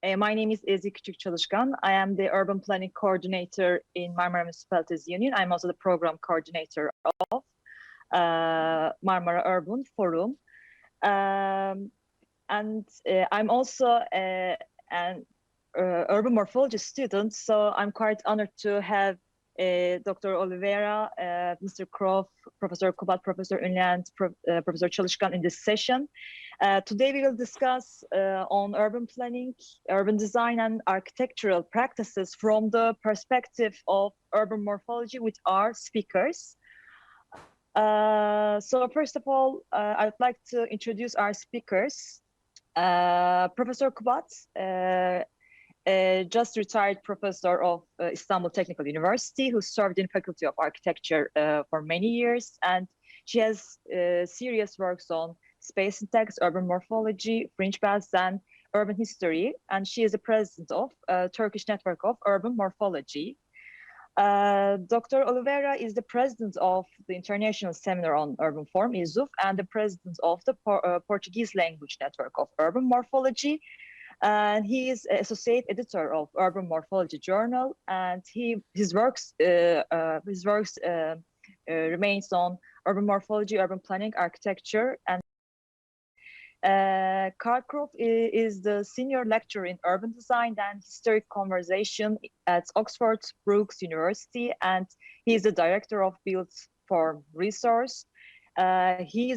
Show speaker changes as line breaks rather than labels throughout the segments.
My name is Ezgi Küçük Çalışkan. I am the urban planning coordinator in Marmara Municipalities Union. I'm also the program coordinator of Marmara Urban Forum. I'm also an urban morphology student, so I'm quite honored to have Dr. Oliveira, Mr. Croft, Professor Kubat, Professor Ünlü, and Professor Çalışkan in this session. Today we will discuss on urban planning, urban design, and architectural practices from the perspective of urban morphology with our speakers. So first of all, I'd like to introduce our speakers. Professor Kubat, just retired professor of Istanbul Technical University, who served in Faculty of Architecture for many years, and she has serious works on space syntax, urban morphology, fringe belts, and urban history, and she is the president of Turkish Network of Urban Morphology. Dr. Oliveira is the president of the International Seminar on Urban Form, ISUF, and the president of the Portuguese Language Network of Urban Morphology. And he is associate editor of Urban Morphology Journal, and his works remains on urban morphology, urban planning, architecture, and Karl Kroff is the senior lecturer in urban design and historic conversation at Oxford Brookes University, and he is the director of Built Form Resource. He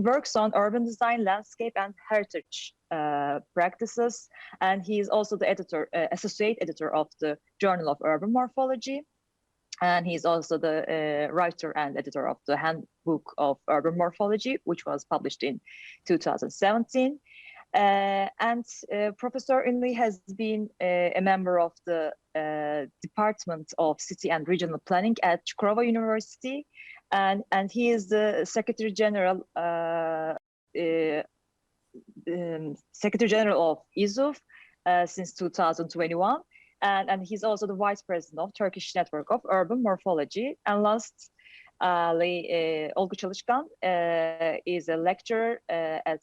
works on urban design, landscape, and heritage practices, and he is also the associate editor of the Journal of Urban Morphology. And he's also the writer and editor of the Handbook of Urban Morphology, which was published in 2017. Professor Ünlü has been a member of the Department of City and Regional Planning at Çukurova University, and he is the Secretary General of ISUF since 2021. And he's also the vice president of Turkish Network of Urban Morphology. And lastly, Olgu Çalışkan is a lecturer at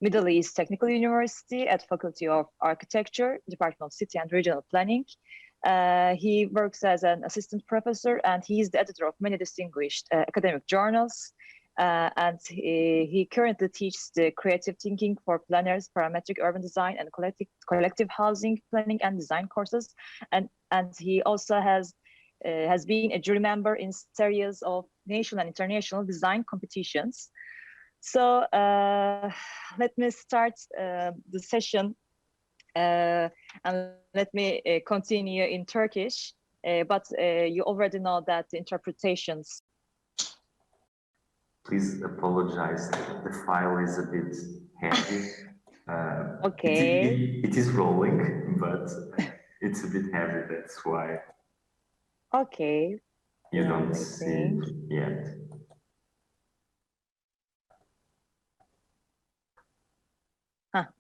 Middle East Technical University at Faculty of Architecture, Department of City and Regional Planning. He works as an assistant professor, and he is the editor of many distinguished academic journals. And he currently teaches the creative thinking for planners, parametric urban design, and collective housing planning and design courses. And he also has been a jury member in series of national and international design competitions. So let me start the session, and let me continue in Turkish. But you already know that the interpretations.
Please apologize, the file is a bit heavy.
Okay.
It is rolling, but it's a bit heavy, that's why.
Okay.
You don't see it yet.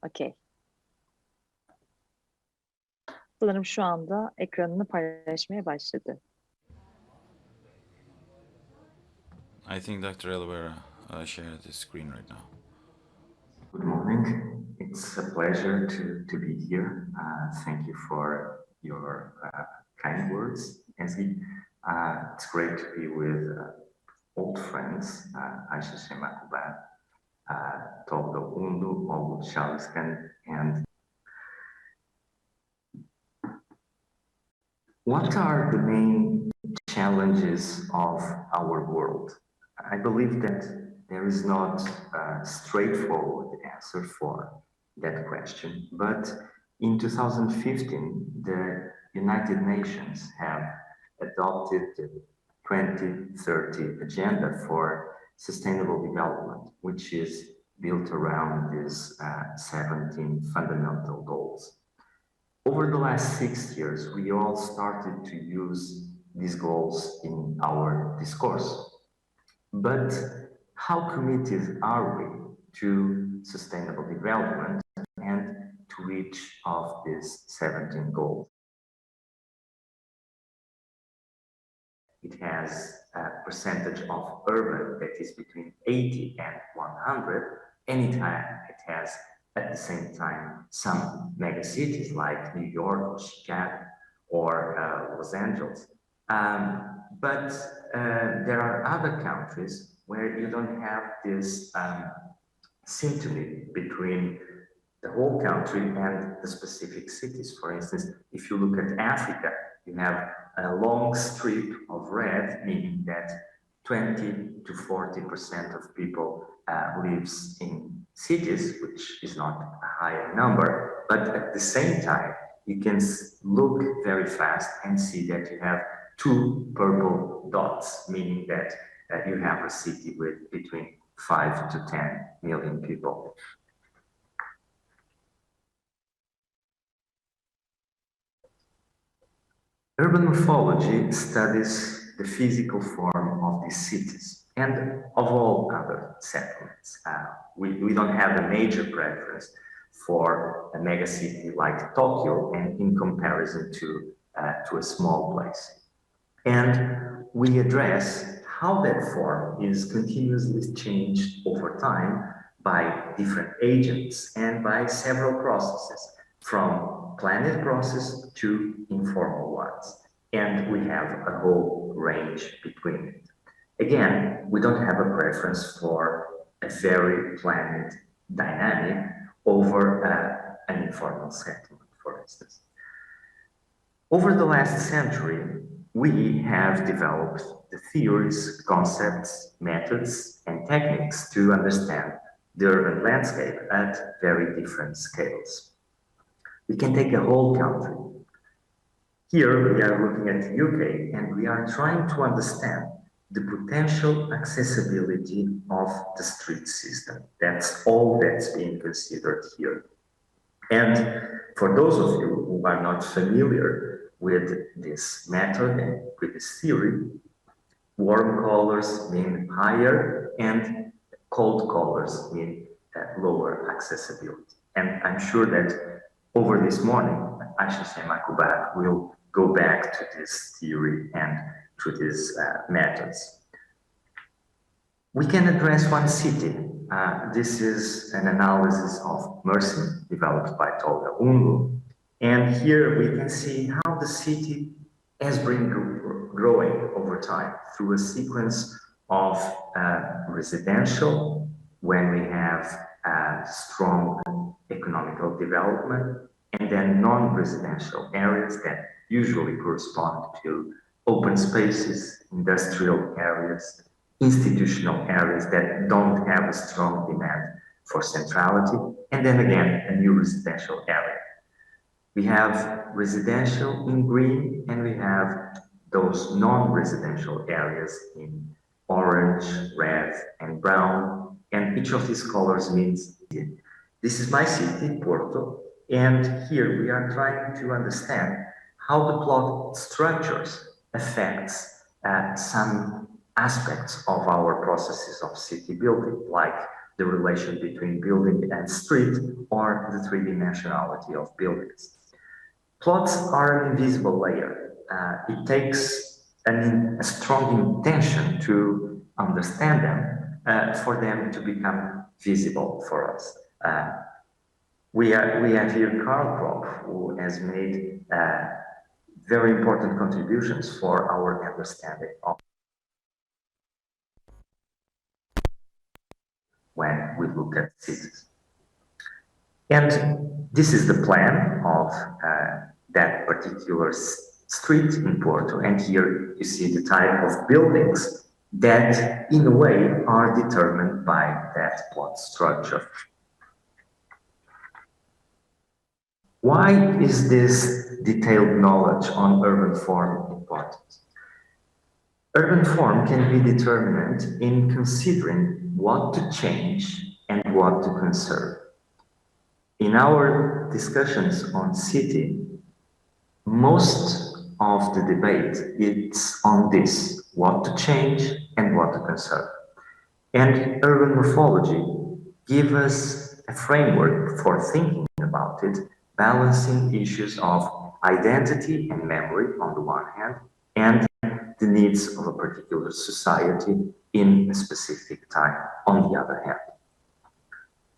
Okay. Sanırım şu anda ekranını paylaşmaya başladı.
I think Dr. Oliveira shared the screen right now.
Good morning. It's a pleasure to be here. Thank you for your kind words, Ezgi. It's great to be with old friends, Ayşe Şemakubat, Tolga Undu, Olgu Çalışkan, and what are the main challenges of our world? I believe that there is not a straightforward answer for that question, but in 2015, the United Nations have adopted the 2030 Agenda for Sustainable Development, which is built around these 17 fundamental goals. Over the last 6 years, we all started to use these goals in our discourse. But how committed are we to sustainable development and to each of these 17 goals? It has a percentage of urban that is between 80 and 100. Anytime it has at the same time some megacities like New York or Chicago or Los Angeles. But there are other countries where you don't have this sympathy between the whole country and the specific cities. For instance, if you look at Africa, you have a long strip of red, meaning that 20 to 40% of people lives in cities, which is not a higher number, but at the same time, you can look very fast and see that you have two purple dots, meaning that you have a city with between 5 to 10 million people. Urban morphology studies the physical form of these cities and of all other settlements. We don't have a major preference for a megacity like Tokyo and in comparison to a small place. And we address how that form is continuously changed over time by different agents and by several processes, from planned process to informal ones. And we have a whole range between it. Again, we don't have a preference for a very planned dynamic over an informal settlement, for instance. Over the last century, we have developed the theories, concepts, methods, and techniques to understand the urban landscape at very different scales. We can take a whole country. Here we are looking at the UK and we are trying to understand the potential accessibility of the street system. That's all that's being considered here. And for those of you who are not familiar with this method and with this theory, warm colors mean higher and cold colors mean lower accessibility. And I'm sure that over this morning, Ayşe Makubat will go back to this theory and to these methods. We can address one city. This is an analysis of Mercy developed by Tolga Unlu. And here we can see how the city has been growing over time through a sequence of residential, when we have strong economical development, and then non-residential areas that usually correspond to open spaces, industrial areas, institutional areas that don't have a strong demand for centrality, and then again, a new residential area. We have residential in green, and we have those non-residential areas in orange, red, and brown, and each of these colors means this is my city, Porto, and here we are trying to understand how the plot structures affects some aspects of our processes of city building, like the relation between building and street or the three-dimensionality of buildings. Plots are an invisible layer. It takes a strong intention to understand them for them to become visible for us. We have here Karl Kropf, who has made very important contributions for our understanding of when we look at cities. And this is the plan of that particular street in Porto. And here you see the type of buildings that, in a way, are determined by that plot structure. Why is this detailed knowledge on urban form important? Urban form can be determined in considering what to change and what to conserve. In our discussions on city, most of the debate is on this, what to change and what to conserve. And urban morphology gives us a framework for thinking about it, balancing issues of identity and memory on the one hand, and the needs of a particular society in a specific time on the other hand.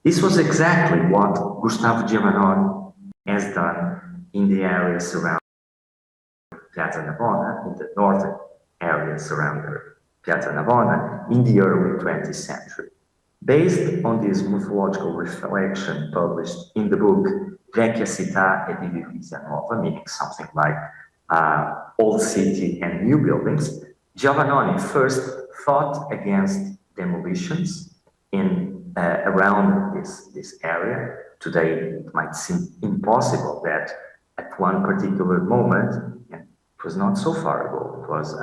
This was exactly what Gustavo Giovannone has done in the area surrounding Piazza Navona, in the northern area surrounding Piazza Navona in the early 20th century. Based on this morphological reflection published in the book Vecchia Città e Divisa Nuova, meaning something like Old City and New Buildings, Giovannone first fought against demolitions in around this area. Today it might seem impossible that at one particular moment, and it was not so far ago, it was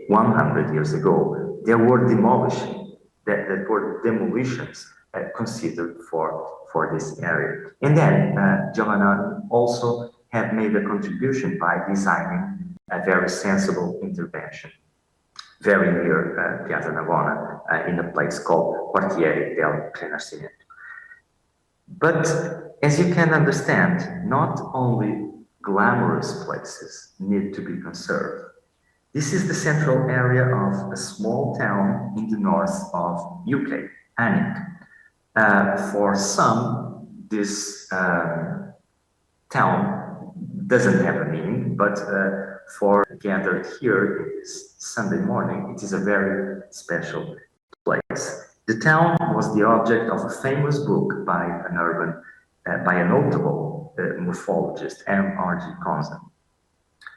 100 years ago, there were demolitions considered for this area. And then Giovannone also had made a contribution by designing a very sensible intervention very near Piazza Navona in a place called Quartiere del Rinascimento. But as you can understand, not only glamorous places need to be conserved. This is the central area of a small town in the north of UK, Alnwick. For some, this town doesn't have a meaning, but for gathered here this Sunday morning, it is a very special place. The town was the object of a famous book by a notable morphologist, M.R.G. Conzen.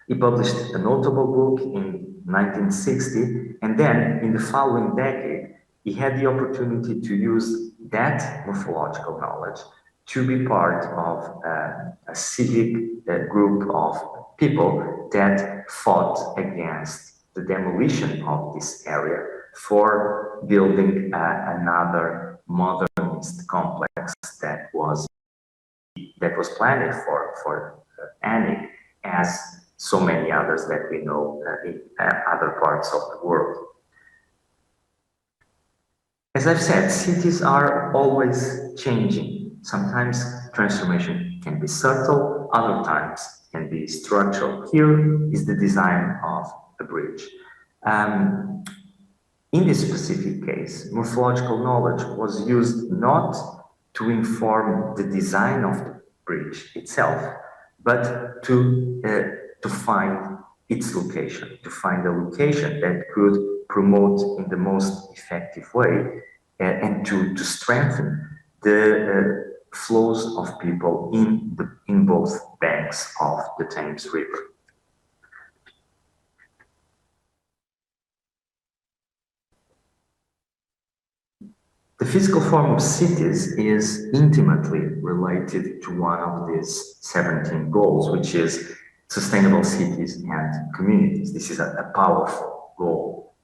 He published a notable book in 1960, and then in the following decade, he had the opportunity to use that morphological knowledge to be part of a civic group of people that fought against the demolition of this area for building another modernist complex that was planned for Alnwick, as so many others that we know in other parts of the world. As I've said, cities are always changing. Sometimes transformation can be subtle, other times can be structural. Here is the design of a bridge. In this specific case, morphological knowledge was used not to inform the design of the bridge itself, but to find its location, to find a location that could promote in the most effective way and to strengthen the flows of people in both banks of the Thames River. The physical form of cities is intimately related to one of these 17 goals, which is sustainable cities and communities. This is a powerful goal.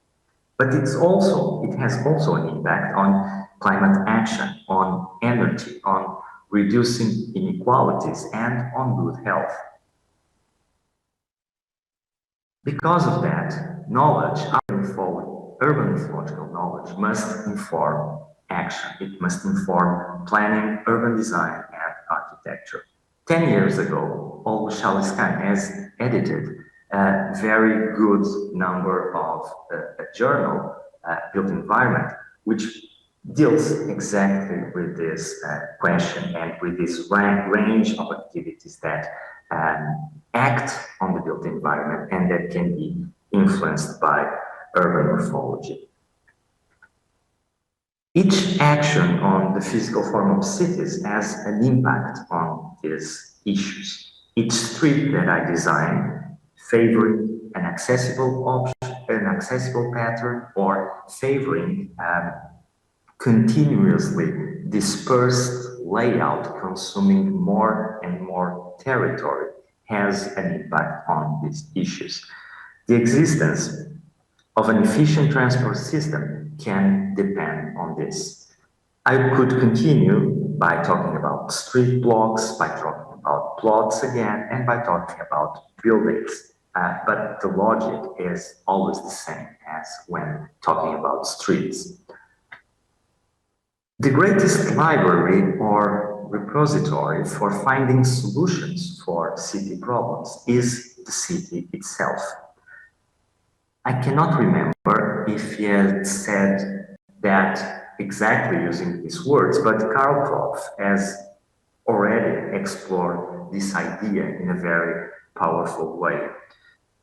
But it has also an impact on climate action, on energy, on reducing inequalities, and on good health. Because of that, knowledge, urban morphological knowledge, must inform action. It must inform planning, urban design, and architecture. 10 years ago, Çalışkan has edited a very good number of a journal, Built Environment, which deals exactly with this question and with this range of activities that act on the built environment and that can be influenced by urban morphology. Each action on the physical form of cities has an impact on these issues. Each street that I design, favoring an accessible option, an accessible pattern, or favoring continuously dispersed layout consuming more and more territory, has an impact on these issues. The existence of an efficient transport system can depend on this. I could continue by talking about street blocks, by talking about plots again, and by talking about buildings. But the logic is always the same as when talking about streets. The greatest library or repository for finding solutions for city problems is the city itself. I cannot remember if he had said that exactly using these words, but Karl Popff has already explored this idea in a very powerful way.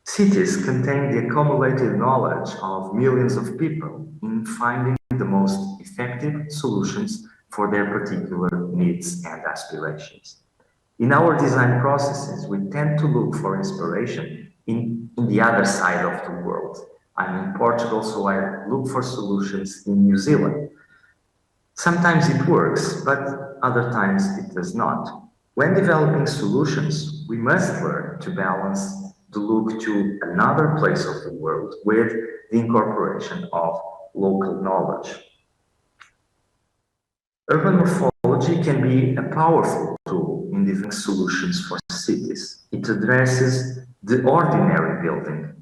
Cities contain the accumulated knowledge of millions of people in finding the most effective solutions for their particular needs and aspirations. In our design processes, we tend to look for inspiration in the other side of the world. I'm in Portugal, so I look for solutions in New Zealand. Sometimes it works, but other times it does not. When developing solutions, we must learn to balance the look to another place of the world with the incorporation of local knowledge. Urban morphology can be a powerful tool in developing solutions for cities. It addresses the ordinary building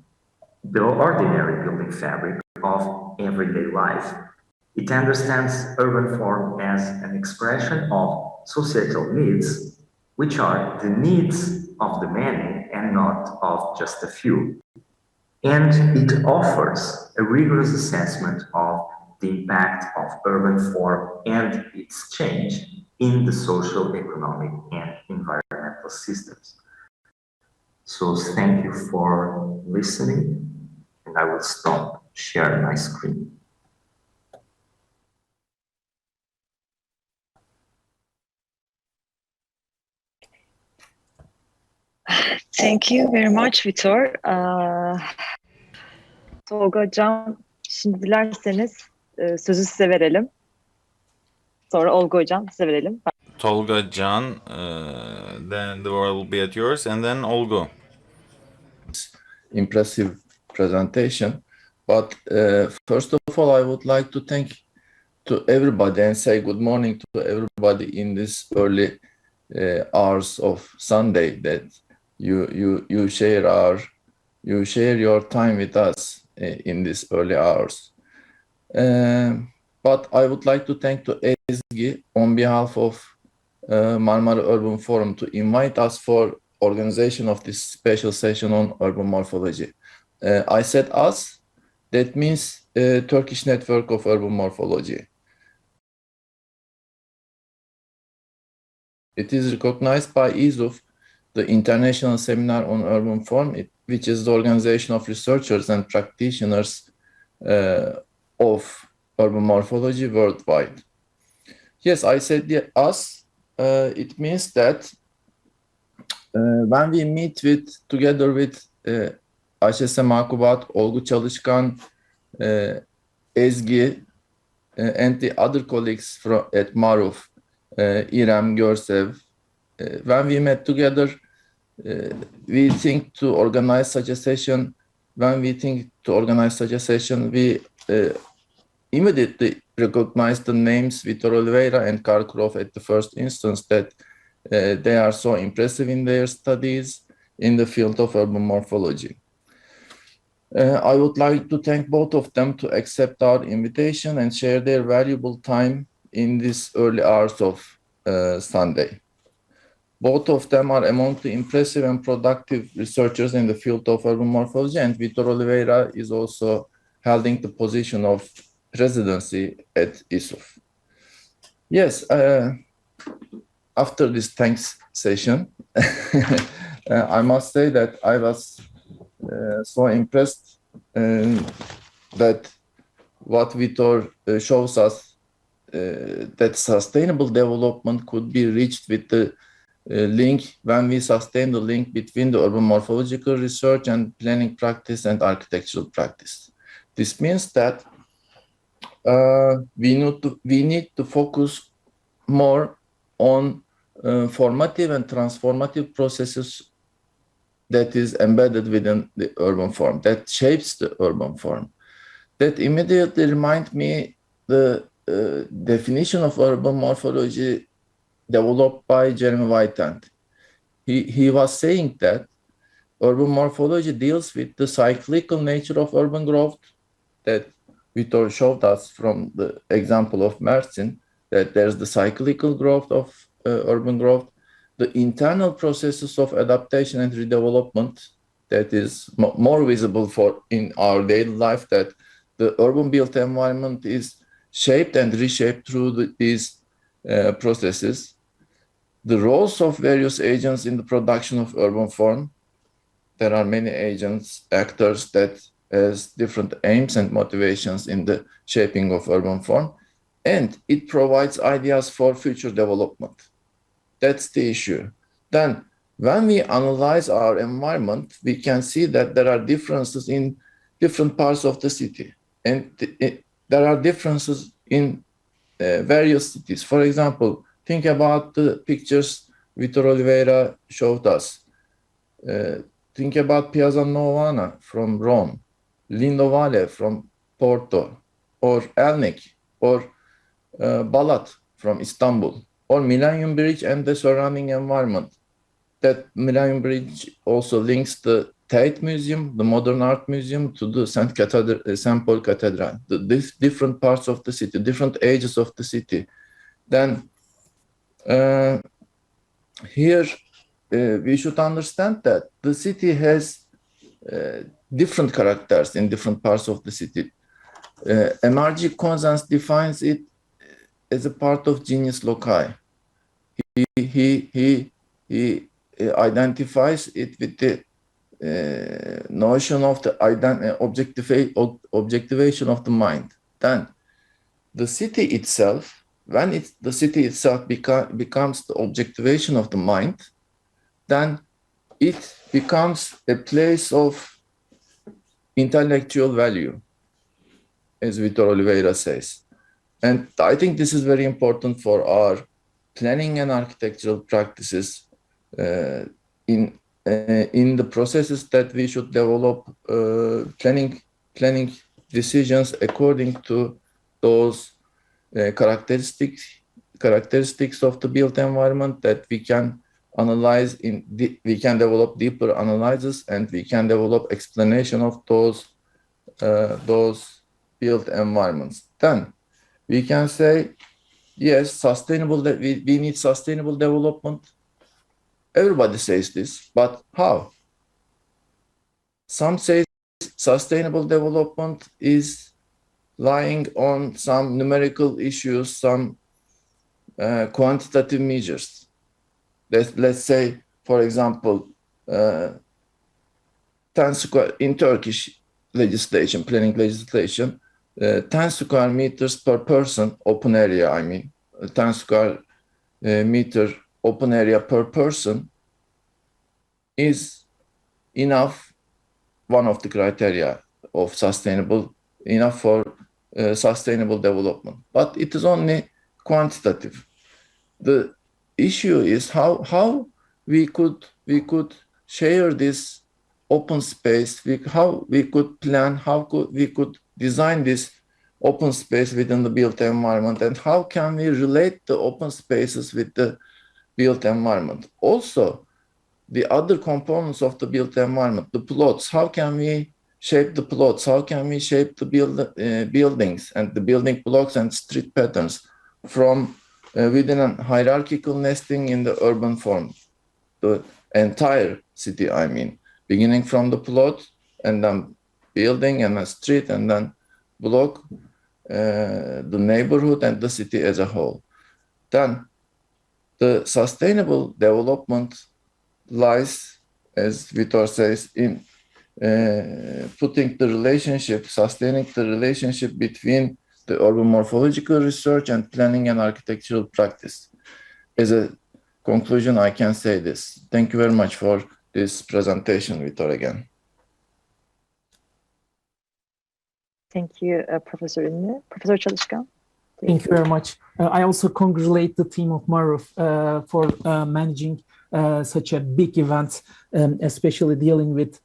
fabric of everyday life. It understands urban form as an expression of societal needs, which are the needs of the many and not of just a few. And it offers a rigorous assessment of the impact of urban form and its change in the social, economic, and environmental systems. So thank you for listening, and I will stop sharing my screen.
Thank you very much, Vitor. Tolga Hocam, şimdi dilerseniz sözü size verelim. Sonra Olga Hocam size verelim.
Tolga Can, then the word will be at yours, and then Olga.
Impressive presentation. But first of all, I would like to thank to everybody and say good morning to everybody in this early hours of Sunday that you share your time with us in these early hours. But I would like to thank to Ezgi on behalf of Marmara Urban Forum to invite us for organization of this special session on urban morphology. I said us, that means Turkish Network of Urban Morphology. It is recognized by ISUF, the International Seminar on Urban Form, which is the organization of researchers and practitioners of urban morphology worldwide. Yes, I said us. It means that when we meet together with HSM Makubat, Olgu Çalışkan, Ezgi, and the other colleagues at MARUF, İrem, Görsev, when we met together, we think to organize such a session. When we think to organize such a session, we immediately recognize the names Vitor Oliveira and Karl Popff at the first instance, that they are so impressive in their studies in the field of urban morphology. I would like to thank both of them to accept our invitation and share their valuable time in these early hours of Sunday. Both of them are among the impressive and productive researchers in the field of urban morphology, and Vitor Oliveira is also holding the position of presidency at ISUF. Yes, after this thanks session, I must say that I was so impressed that what Vitor shows us, that sustainable development could be reached with the link, when we sustain the link between the urban morphological research and planning practice and architectural practice. This means that we need to focus more on formative and transformative processes that is embedded within the urban form, that shapes the urban form. That immediately remind me the definition of urban morphology developed by Jeremy Whitehead. He was saying that urban morphology deals with the cyclical nature of urban growth that Vitor showed us from the example of Mersin, that there's the cyclical growth of urban growth, the internal processes of adaptation and redevelopment that is more visible in our daily life, that the urban built environment is shaped and reshaped through these processes. The roles of various agents in the production of urban form. There are many agents, actors that has different aims and motivations in the shaping of urban form, and it provides ideas for future development. That's the issue. Then, when we analyze our environment, we can see that there are differences in different parts of the city, and there are differences in various cities. For example, think about the pictures Vitor Oliveira showed us. Think about Piazza Novana from Rome, Lindo Vale from Porto, or Elnik, or Balat from Istanbul, or Millennium Bridge and the surrounding environment. That Millennium Bridge also links the Tate Museum, the Modern Art Museum, to the St. Paul Cathedral. These different parts of the city, different ages of the city. Then here we should understand that the city has different characters in different parts of the city. MRG Conzens defines it as a part of genius loci. He identifies it with the notion of the objectivation of the mind. Then the city itself, when the city itself becomes the objectivation of the mind, then it becomes a place of intellectual value, as Vitor Oliveira says. And I think this is very important for our planning and architectural practices in the processes that we should develop planning decisions according to those characteristics of the built environment that we can analyze we can develop deeper analysis, and we can develop explanation of those built environments. Then we can say, yes, we need sustainable development. Everybody says this, but how? Some say sustainable development is lying on some numerical issues, some quantitative measures. Let's say, for example, 10 square in Turkish legislation, planning legislation, 10 square meters per person, open area, I mean, 10 square meter open area per person is enough, one of the criteria of enough for sustainable development. But it is only quantitative. The issue is how we could share this open space, how we could plan, we could design this open space within the built environment, and how can we relate the open spaces with the built environment. Also, the other components of the built environment, the plots, how can we shape the plots, how can we shape the buildings and the building blocks and street patterns from within a hierarchical nesting in the urban form, the entire city, I mean, beginning from the plot and then building and a street and then block, the neighborhood and the city as a whole. Then the sustainable development lies, as Vitor says, in sustaining the relationship between the urban morphological research and planning and architectural practice. As a conclusion, I can say this. Thank you very much for this presentation, Vitor, again.
Thank you, Professor Ünlü. Professor Çalışkan.
Thank you very much. I also congratulate the team of MARUF for managing such a big event, especially dealing with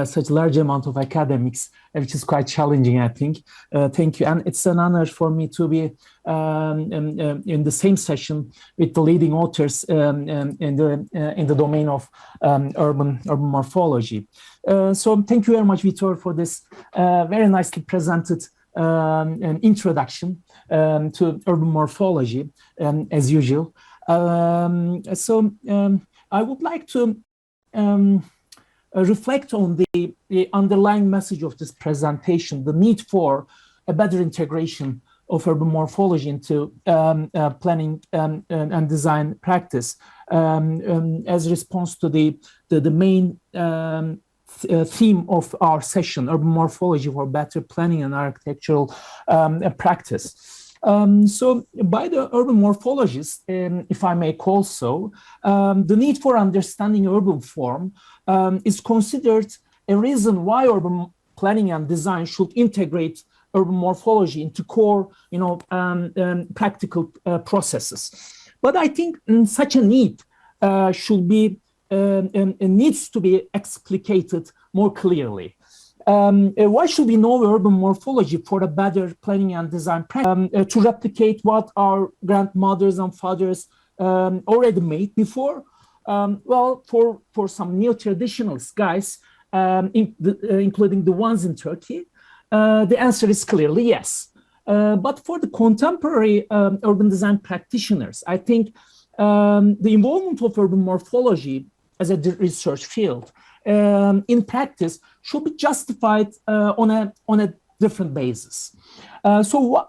such large amount of academics, which is quite challenging, I think. Thank you. And it's an honor for me to be in the same session with the leading authors in the domain of urban morphology. So thank you very much, Vitor, for this very nicely presented an introduction to urban morphology, as usual. I would like to reflect on the underlying message of this presentation, the need for a better integration of urban morphology into planning and design practice as response to the main theme of our session, urban morphology for better planning and architectural practice. So by the urban morphologists, if I may call so, the need for understanding urban form is considered a reason why urban planning and design should integrate urban morphology into core, practical processes. But I think such a need needs to be explicated more clearly. Why should we know urban morphology for a better planning and design practice? To replicate what our grandmothers and fathers already made before? Well, for some neo-traditionalist guys, including the ones in Turkey, the answer is clearly yes. But for the contemporary urban design practitioners, I think the involvement of urban morphology as a research field in practice should be justified on a different basis. So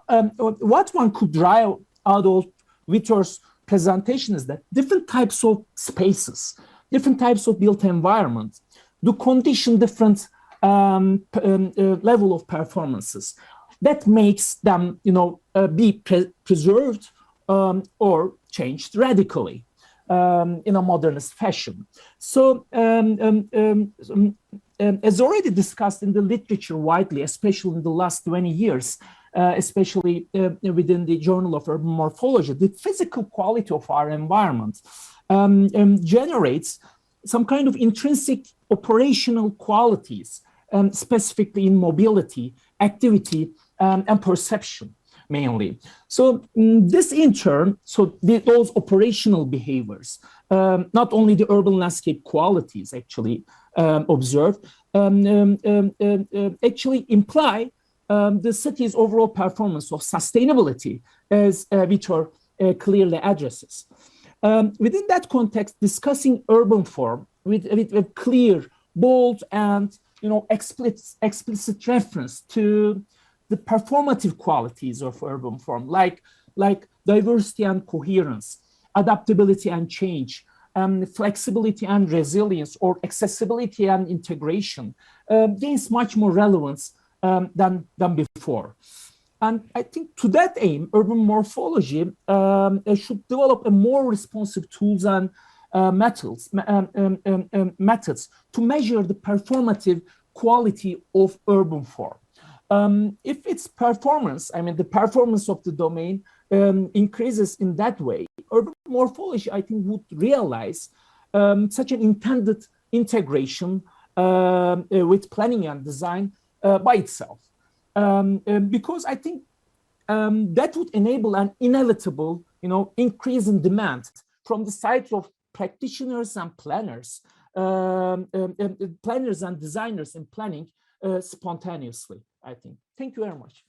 what one could drive out of Vitor's presentation is that different types of spaces, different types of built environments do condition different level of performances. That makes them, be preserved or changed radically in a modernist fashion. So, as already discussed in the literature widely, especially in the last 20 years, especially within the Journal of Urban Morphology, the physical quality of our environment generates some kind of intrinsic operational qualities, specifically in mobility, activity, and perception, mainly. So this in turn, those operational behaviors, not only the urban landscape qualities actually observed, actually imply the city's overall performance of sustainability, as Vitor clearly addresses. Within that context, discussing urban form with a clear, bold, and explicit reference to the performative qualities of urban form, like diversity and coherence, adaptability and change, flexibility and resilience, or accessibility and integration, gains much more relevance than before. And I think to that aim, urban morphology should develop a more responsive tools and methods to measure the performative quality of urban form. If its performance, the performance of the domain increases in that way, urban morphology, I think, would realize such an intended integration with planning and design by itself. Because I think that would enable an inevitable, increase in demand from the side of practitioners and planners, planners and designers in planning spontaneously, I think. Thank you very much.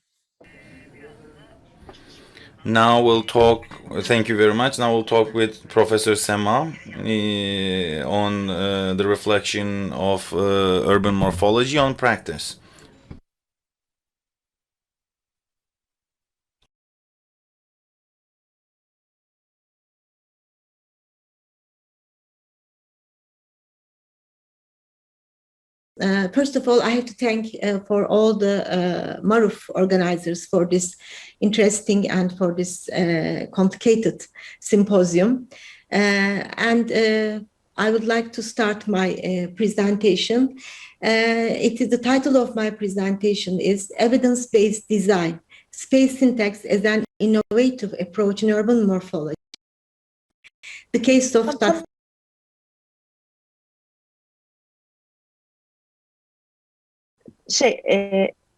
Now we'll talk, thank you very much. Now we'll talk with Professor Sema on the reflection of urban morphology on practice.
First of all, I have to thank for all the MARUF organizers for this interesting and for this complicated symposium. And I would like to start my presentation. The title of my presentation is Evidence-Based Design, Space Syntax as an Innovative Approach in Urban Morphology. The case of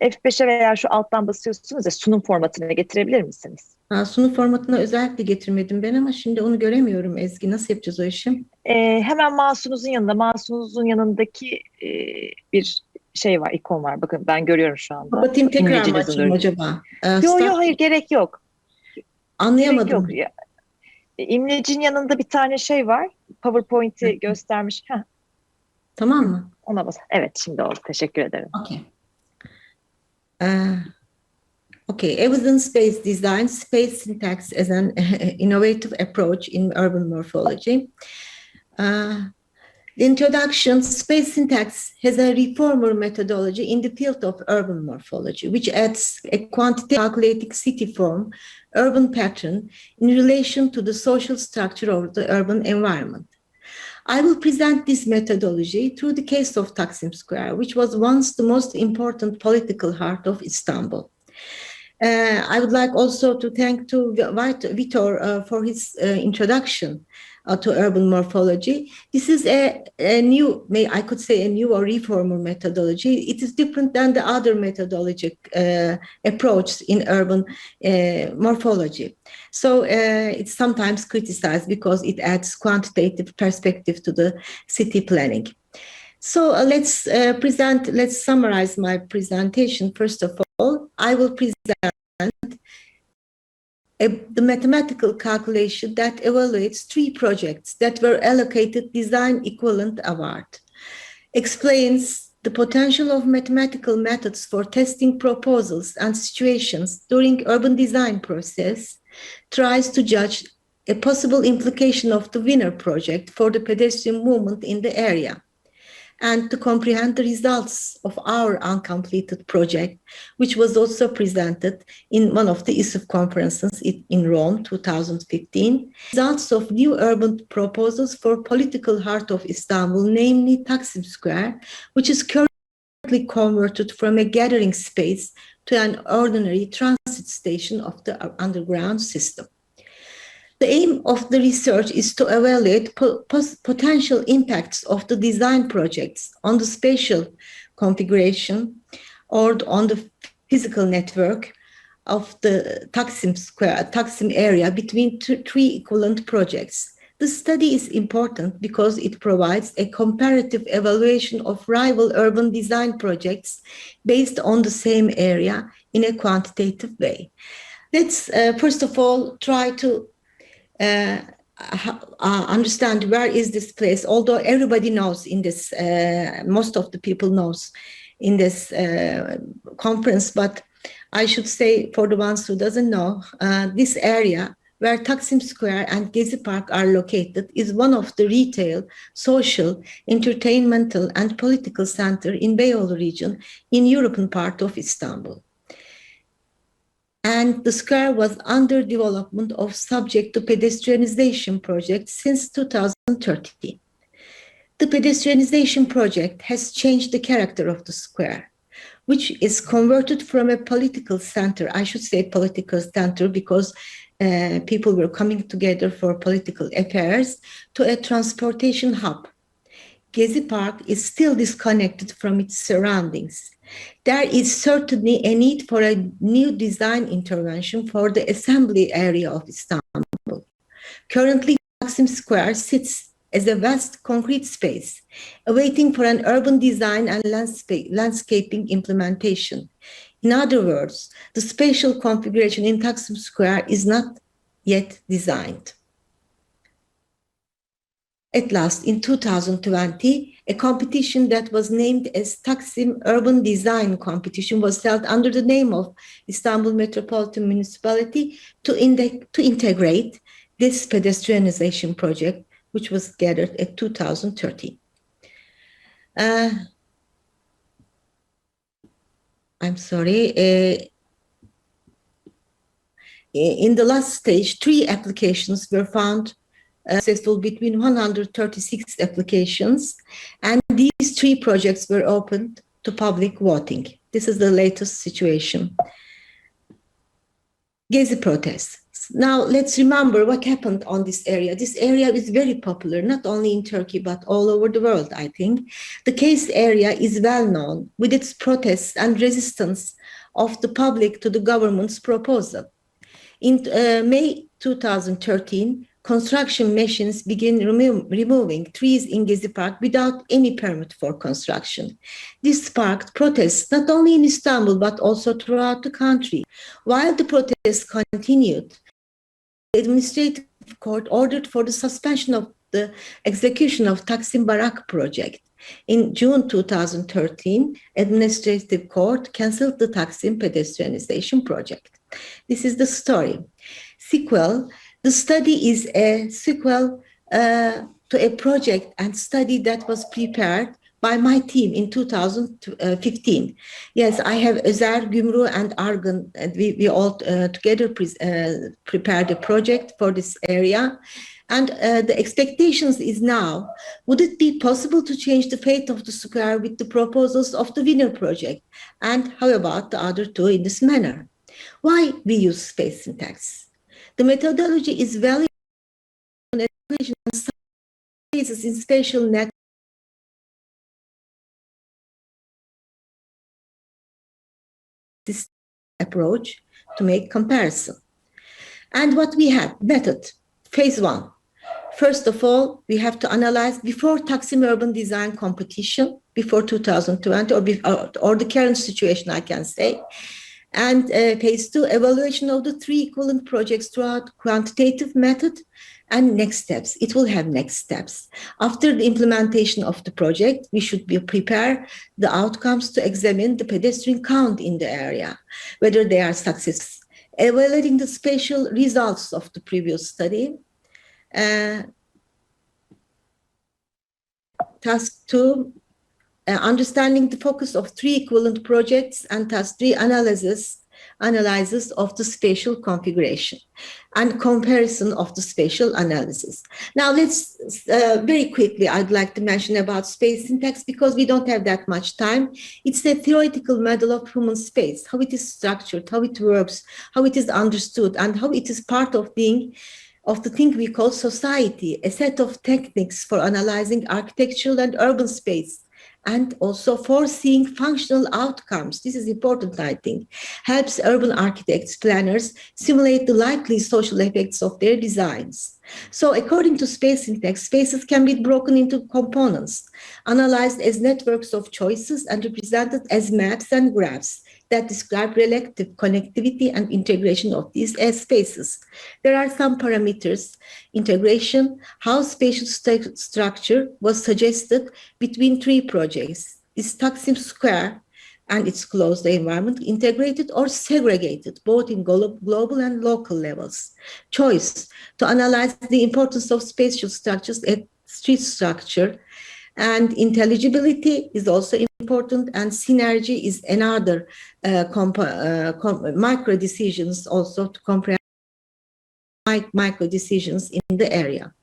F5'e veya şu alttan basıyorsunuz ya, sunum formatına getirebilir misiniz?
Sunum formatına özellikle getirmedim ben ama şimdi onu göremiyorum Ezgi. Nasıl yapacağız o işi?
Hemen mouse'unuzun yanındaki bir şey var, ikon var. Bakın ben görüyorum şu anda.
Kapatayım tekrar mı açayım acaba?
Yok hayır, gerek yok.
Anlayamadım.
Gerek yok. İmlecin yanında bir tane şey var. PowerPoint'i göstermiş.
Tamam mı?
Ona bas. Evet, şimdi oldu. Teşekkür ederim.
Okay. Okay, evidence-based design, space syntax as an innovative approach in urban morphology. The introduction, space syntax has a reformer methodology in the field of urban morphology, which adds a quantitative calculating city form, urban pattern in relation to the social structure of the urban environment. I will present this methodology through the case of Taksim Square, which was once the most important political heart of Istanbul. I would like also to thank to Vitor for his introduction to urban morphology. This is a new, I could say a new or reformer methodology. It is different than the other methodologic approach in urban morphology. So it's sometimes criticized because it adds quantitative perspective to the city planning. So let's summarize my presentation. First of all, I will present the mathematical calculation that evaluates 3 projects that were allocated design equivalent award, explains the potential of mathematical methods for testing proposals and situations during urban design process, tries to judge a possible implication of the winner project for the pedestrian movement in the area, and to comprehend the results of our uncompleted project, which was also presented in one of the ISUF conferences in Rome, 2015. Results of new urban proposals for political heart of Istanbul, namely Taksim Square, which is currently converted from a gathering space to an ordinary transit station of the underground system. The aim of the research is to evaluate potential impacts of the design projects on the spatial configuration or on the physical network of the Taksim area between 3 equivalent projects. The study is important because it provides a comparative evaluation of rival urban design projects based on the same area in a quantitative way. Let's first of all try to understand where is this place, although everybody knows in this, most of the people knows in this conference, but I should say for the ones who doesn't know, this area where Taksim Square and Gezi Park are located is one of the retail, social, entertainmental and political center in Beyoğlu region in European part of Istanbul. And the square was under development of subject to pedestrianization project since 2013. The pedestrianization project has changed the character of the square, which is converted from a political center, I should say political center because people were coming together for political affairs, to a transportation hub. Gezi Park is still disconnected from its surroundings. There is certainly a need for a new design intervention for the assembly area of Istanbul. Currently, Taksim Square sits as a vast concrete space, awaiting for an urban design and landscaping implementation. In other words, the spatial configuration in Taksim Square is not yet designed. At last, in 2020, a competition that was named as Taksim Urban Design Competition was held under the name of Istanbul Metropolitan Municipality to integrate this pedestrianization project, which was gathered at 2013. I'm sorry. In the last stage, 3 applications were found successful between 136 applications, and these 3 projects were opened to public voting. This is the latest situation. Gezi protests. Now let's remember what happened on this area. This area is very popular, not only in Turkey, but all over the world, I think. The case area is well known with its protests and resistance of the public to the government's proposal. In May 2013, construction machines began removing trees in Gezi Park without any permit for construction. This sparked protests not only in Istanbul, but also throughout the country. While the protests continued, the administrative court ordered for the suspension of the execution of Taksim Barak project. In June 2013, Administrative Court cancelled the Taksim pedestrianization project. This is the story. Sequel, the study is a sequel to a project and study that was prepared by my team in 2015. Yes, I have Özer, Gümrü, and Argun. We all together prepared a project for this area. And the expectations is now, would it be possible to change the fate of the square with the proposals of the winner project? And how about the other two in this manner? Why we use space syntax? The methodology is valuable in education and spaces in spatial networks. This approach to make comparison. And what we have, method, phase one. First of all, we have to analyze before Taksim urban design competition, before 2020, or the current situation, I can say. And phase two, evaluation of the three equivalent projects throughout quantitative method and next steps. It will have next steps. After the implementation of the project, we should prepare the outcomes to examine the pedestrian count in the area, whether they are successful. Evaluating the spatial results of the previous study. Task two, understanding the focus of three equivalent projects, and task three, analysis of the spatial configuration and comparison of the spatial analysis. Now let's very quickly, I'd like to mention about space syntax because we don't have that much time. It's a theoretical model of human space, how it is structured, how it works, how it is understood, and how it is part of being of the thing we call society, a set of techniques for analyzing architectural and urban space, and also foreseeing functional outcomes. This is important, I think. Helps urban architects, planners simulate the likely social effects of their designs. So according to space syntax, spaces can be broken into components, analyzed as networks of choices and represented as maps and graphs that describe relative connectivity and integration of these as spaces. There are some parameters, integration, how spatial structure was suggested between three projects. Is Taksim Square and its closed environment integrated or segregated, both in global and local levels? Choice, to analyze the importance of spatial structures at street structure. And intelligibility is also important, and synergy is another micro decisions also to comprehend micro decisions in the area.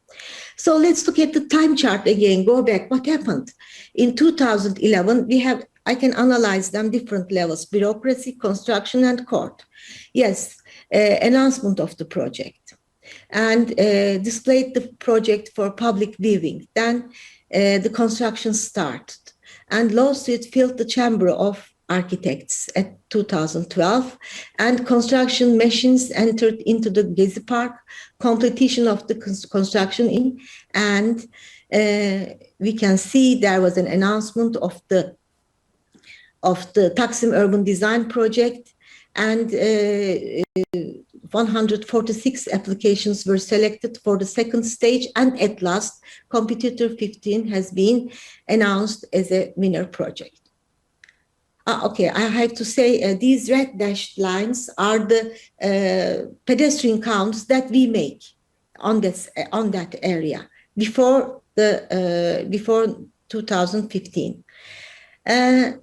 So let's look at the time chart again, go back, what happened? In 2011, I can analyze them different levels, bureaucracy, construction, and court. Yes, announcement of the project, and displayed the project for public viewing. Then the construction started, and lawsuit filled the Chamber of Architects at 2012, and construction machines entered into the Gezi Park, completion of the construction and we can see there was an announcement of the Taksim urban design project, and 146 applications were selected for the second stage, and at last, Competitor 15 has been announced as a winner project. Okay, I have to say these red dashed lines are the pedestrian counts that we make on that area before 2015.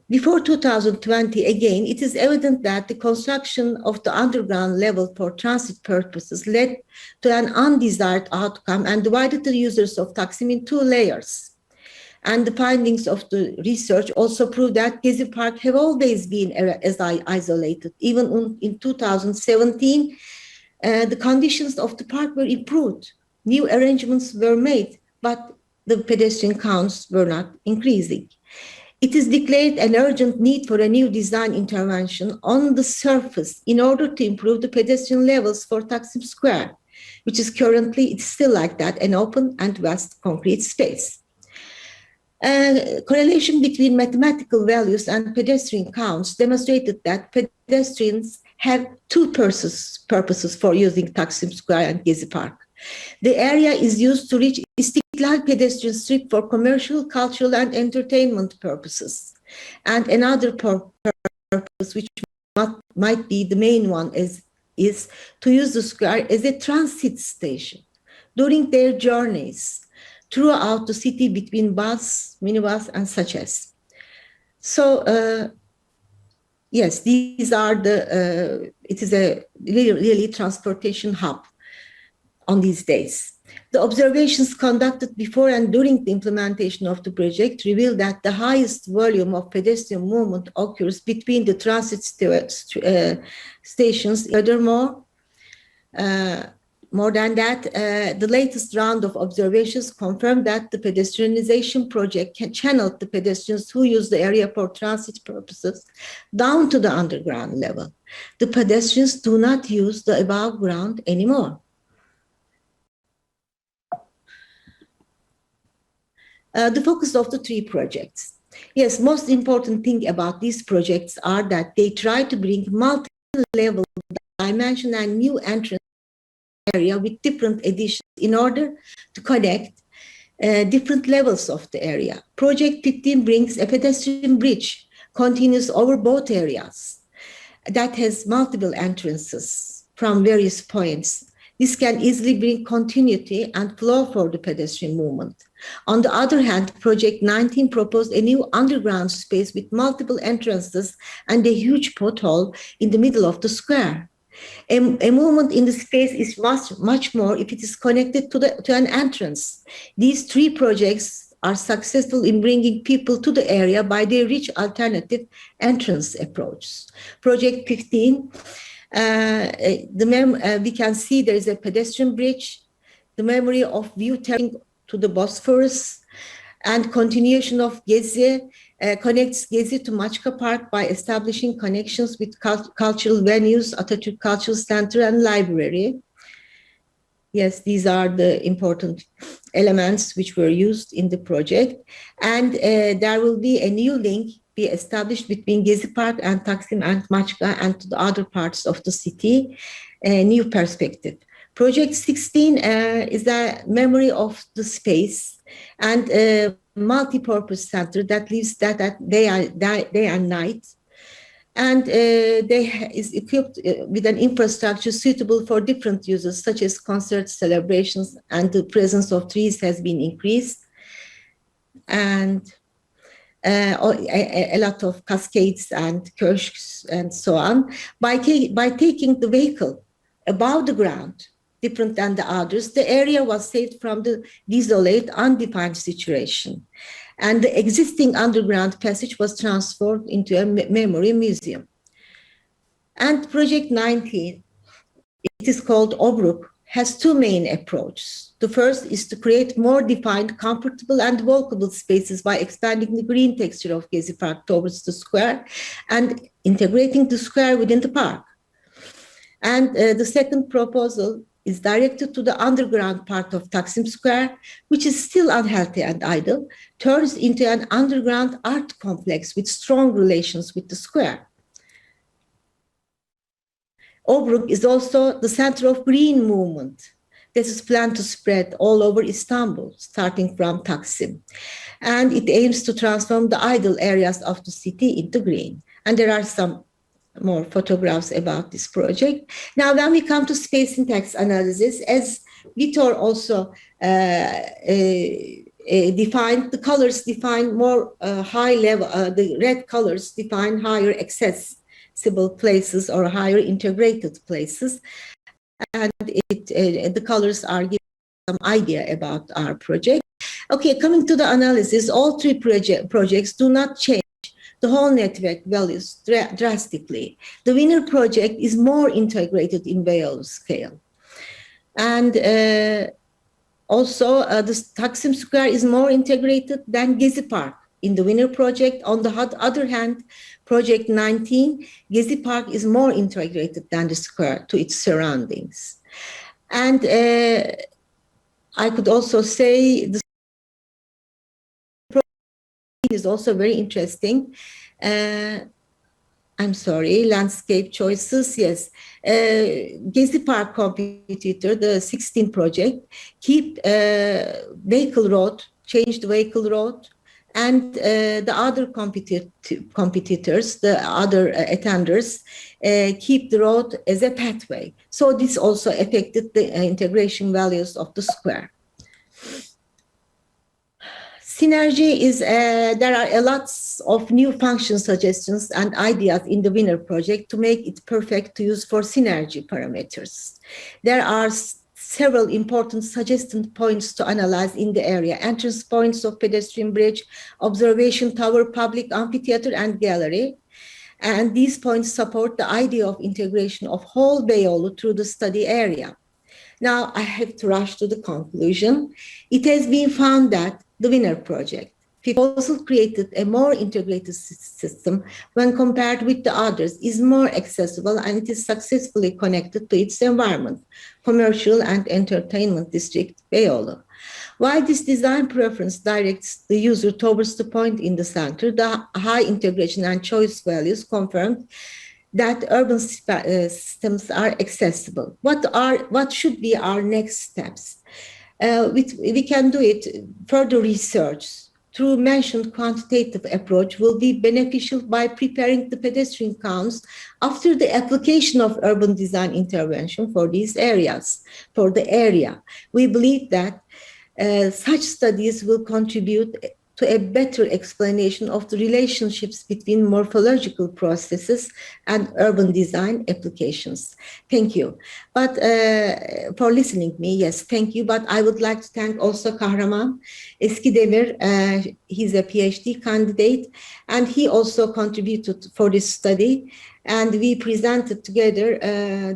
Before 2020, again, it is evident that the construction of the underground level for transit purposes led to an undesired outcome and divided the users of Taksim in two layers. And the findings of the research also prove that Gezi Park have always been isolated. Even in 2017, the conditions of the park were improved. New arrangements were made, but the pedestrian counts were not increasing. It is declared an urgent need for a new design intervention on the surface in order to improve the pedestrian levels for Taksim Square, which is currently, it's still like that, an open and vast concrete space. Correlation between mathematical values and pedestrian counts demonstrated that pedestrians have two purposes for using Taksim Square and Gezi Park. The area is used to reach İstiklal pedestrian strip for commercial, cultural, and entertainment purposes. And another purpose, which might be the main one, is to use the square as a transit station during their journeys throughout the city between bus, minibus, and such as. So, yes, these are the, it is a really transportation hub on these days. The observations conducted before and during the implementation of the project reveal that the highest volume of pedestrian movement occurs between the transit stations. Furthermore, more than that, the latest round of observations confirmed that the pedestrianization project can channel the pedestrians who use the area for transit purposes down to the underground level. The pedestrians do not use the above ground anymore. The focus of the three projects. Yes, most important thing about these projects are that they try to bring multi-level dimension and new entrance area with different additions in order to connect different levels of the area. Project 15 brings a pedestrian bridge continuous over both areas that has multiple entrances from various points. This can easily bring continuity and flow for the pedestrian movement. On the other hand, Project 19 proposed a new underground space with multiple entrances and a huge pothole in the middle of the square. A movement in the space is much more if it is connected to an entrance. These three projects are successful in bringing people to the area by their rich alternative entrance approaches. Project 15, we can see there is a pedestrian bridge, the memory of view turning to the Bosphorus, and continuation of Gezi connects Gezi to Maçka Park by establishing connections with cultural venues, Atatürk Cultural Center, and library. Yes, these are the important elements which were used in the project. And there will be a new link be established between Gezi Park and Taksim and Maçka and to the other parts of the city, a new perspective. Project 16 is the memory of the space and a multi-purpose center that lives day and night. And they is equipped with an infrastructure suitable for different uses, such as concerts, celebrations, and the presence of trees has been increased. And a lot of cascades and kiosks and so on. By taking the vehicle above the ground, different than the others, the area was saved from the desolate, undefined situation. And the existing underground passage was transformed into a memory museum. And Project 19, it is called Obruk, has two main approaches. The first is to create more defined, comfortable, and walkable spaces by expanding the green texture of Gezi Park towards the square and integrating the square within the park. And the second proposal is directed to the underground part of Taksim Square, which is still unhealthy and idle, turns into an underground art complex with strong relations with the square. Obruk is also the center of green movement that is planned to spread all over Istanbul, starting from Taksim. And it aims to transform the idle areas of the city into green. And there are some more photographs about this project. Now, when we come to space syntax analysis, as Vitor also defined, the colors define more high level, the red colors define higher accessible places or higher integrated places. And the colors are giving some idea about our project. Okay, coming to the analysis, all three projects do not change the whole network values drastically. The winner project is more integrated in value scale. And also the Taksim Square is more integrated than Gezi Park in the winner project. On the other hand, Project 19, Gezi Park is more integrated than the square to its surroundings. And I could also say the is also very interesting. I'm sorry, landscape choices, yes. Gezi Park competitor, the 16 project, keep vehicle road, changed vehicle road, and the other competitors, the other attenders, keep the road as a pathway. So this also affected the integration values of the square. Synergy is, there are a lots of new function suggestions and ideas in the winner project to make it perfect to use for synergy parameters. There are several important suggested points to analyze in the area: entrance points of pedestrian bridge, observation tower, public amphitheater, and gallery. And these points support the idea of integration of whole Beyoğlu through the study area. Now I have to rush to the conclusion. It has been found that the winner project proposal created a more integrated system when compared with the others, is more accessible, and it is successfully connected to its environment, commercial and entertainment district Beyoğlu. While this design preference directs the user towards the point in the center, the high integration and choice values confirmed that urban systems are accessible. What should be our next steps? We can do it. Further research through mentioned quantitative approach will be beneficial by preparing the pedestrian counts after the application of urban design intervention for these areas, for the area. We believe that such studies will contribute to a better explanation of the relationships between morphological processes and urban design applications. Thank you. But for listening to me, yes, thank you. But I would like to thank also Kahraman Eskidemir. He's a PhD candidate, and he also contributed for this study. And we presented together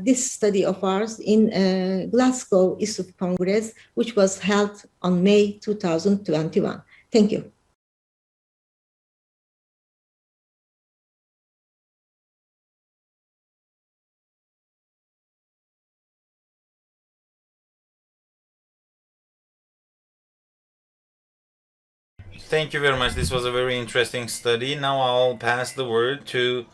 this study of ours in Glasgow ISUF Congress, which was held on May 2021. Thank you.
Thank you very much. This was a very interesting study. Now I'll pass the word to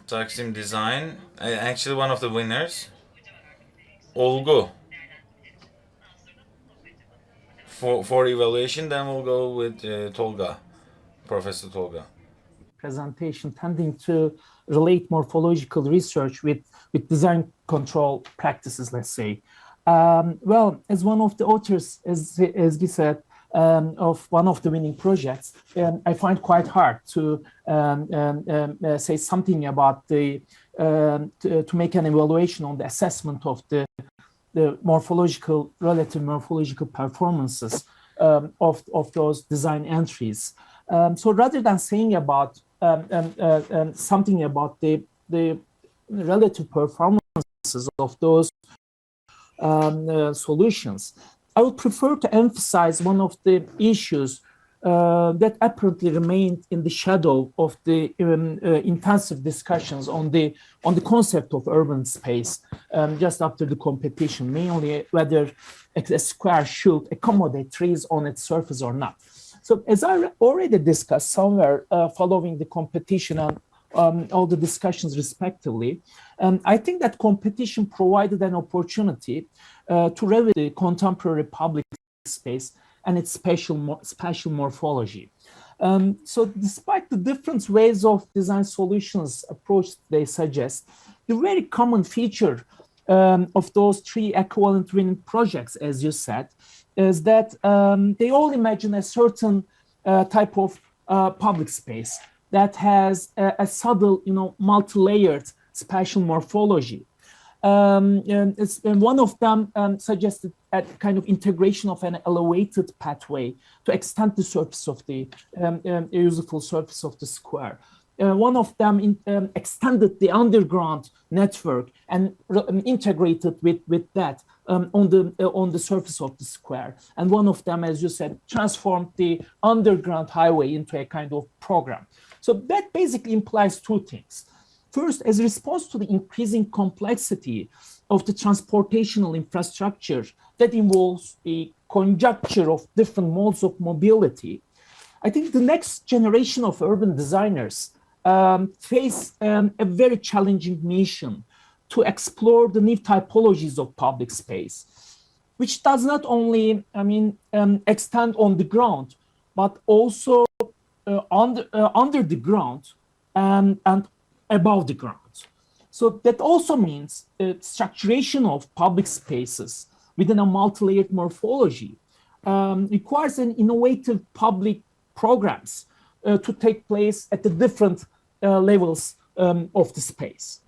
Taksim Design, actually one of the winners, Olgu, for evaluation. Then we'll go with Tolga, Professor Tolga.
Presentation tending to relate morphological research with design control practices, let's say. Well, as one of the authors, as Ezgi said, of one of the winning projects, I find quite hard to say something about the to make an evaluation on the assessment of the relative morphological performances of those design entries. So rather than saying about something about the relative performances of those solutions, I would prefer to emphasize one of the issues that apparently remained in the shadow of the intensive discussions on the concept of urban space just after the competition, mainly whether a square should accommodate trees on its surface or not. So as I already discussed somewhere following the competition and all the discussions respectively, I think that competition provided an opportunity to review the contemporary public space and its spatial morphology. So despite the different ways of design solutions approach they suggest, the very common feature of those three equivalent winning projects, as you said, is that they all imagine a certain type of public space that has a subtle, multi-layered spatial morphology. And one of them suggested a kind of integration of an elevated pathway to extend the surface of the useful surface of the square. One of them extended the underground network and integrated with that on the surface of the square. And one of them, as you said, transformed the underground highway into a kind of program. So that basically implies two things. First, as a response to the increasing complexity of the transportational infrastructure that involves the conjuncture of different modes of mobility, I think the next generation of urban designers face a very challenging mission to explore the new typologies of public space, which does not only, extend on the ground, but also under the ground and above the ground. So that also means structuration of public spaces within a multi-layered morphology requires an innovative public programs to take place at the different levels of the space.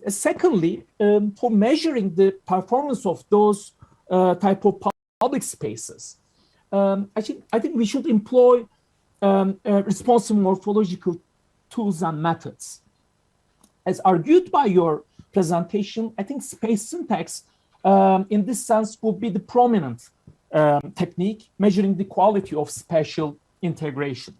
Secondly, for measuring the performance of those type of public spaces, I think we should employ responsive morphological tools and methods. As argued by your presentation, I think space syntax in this sense would be the prominent technique measuring the quality of spatial integration.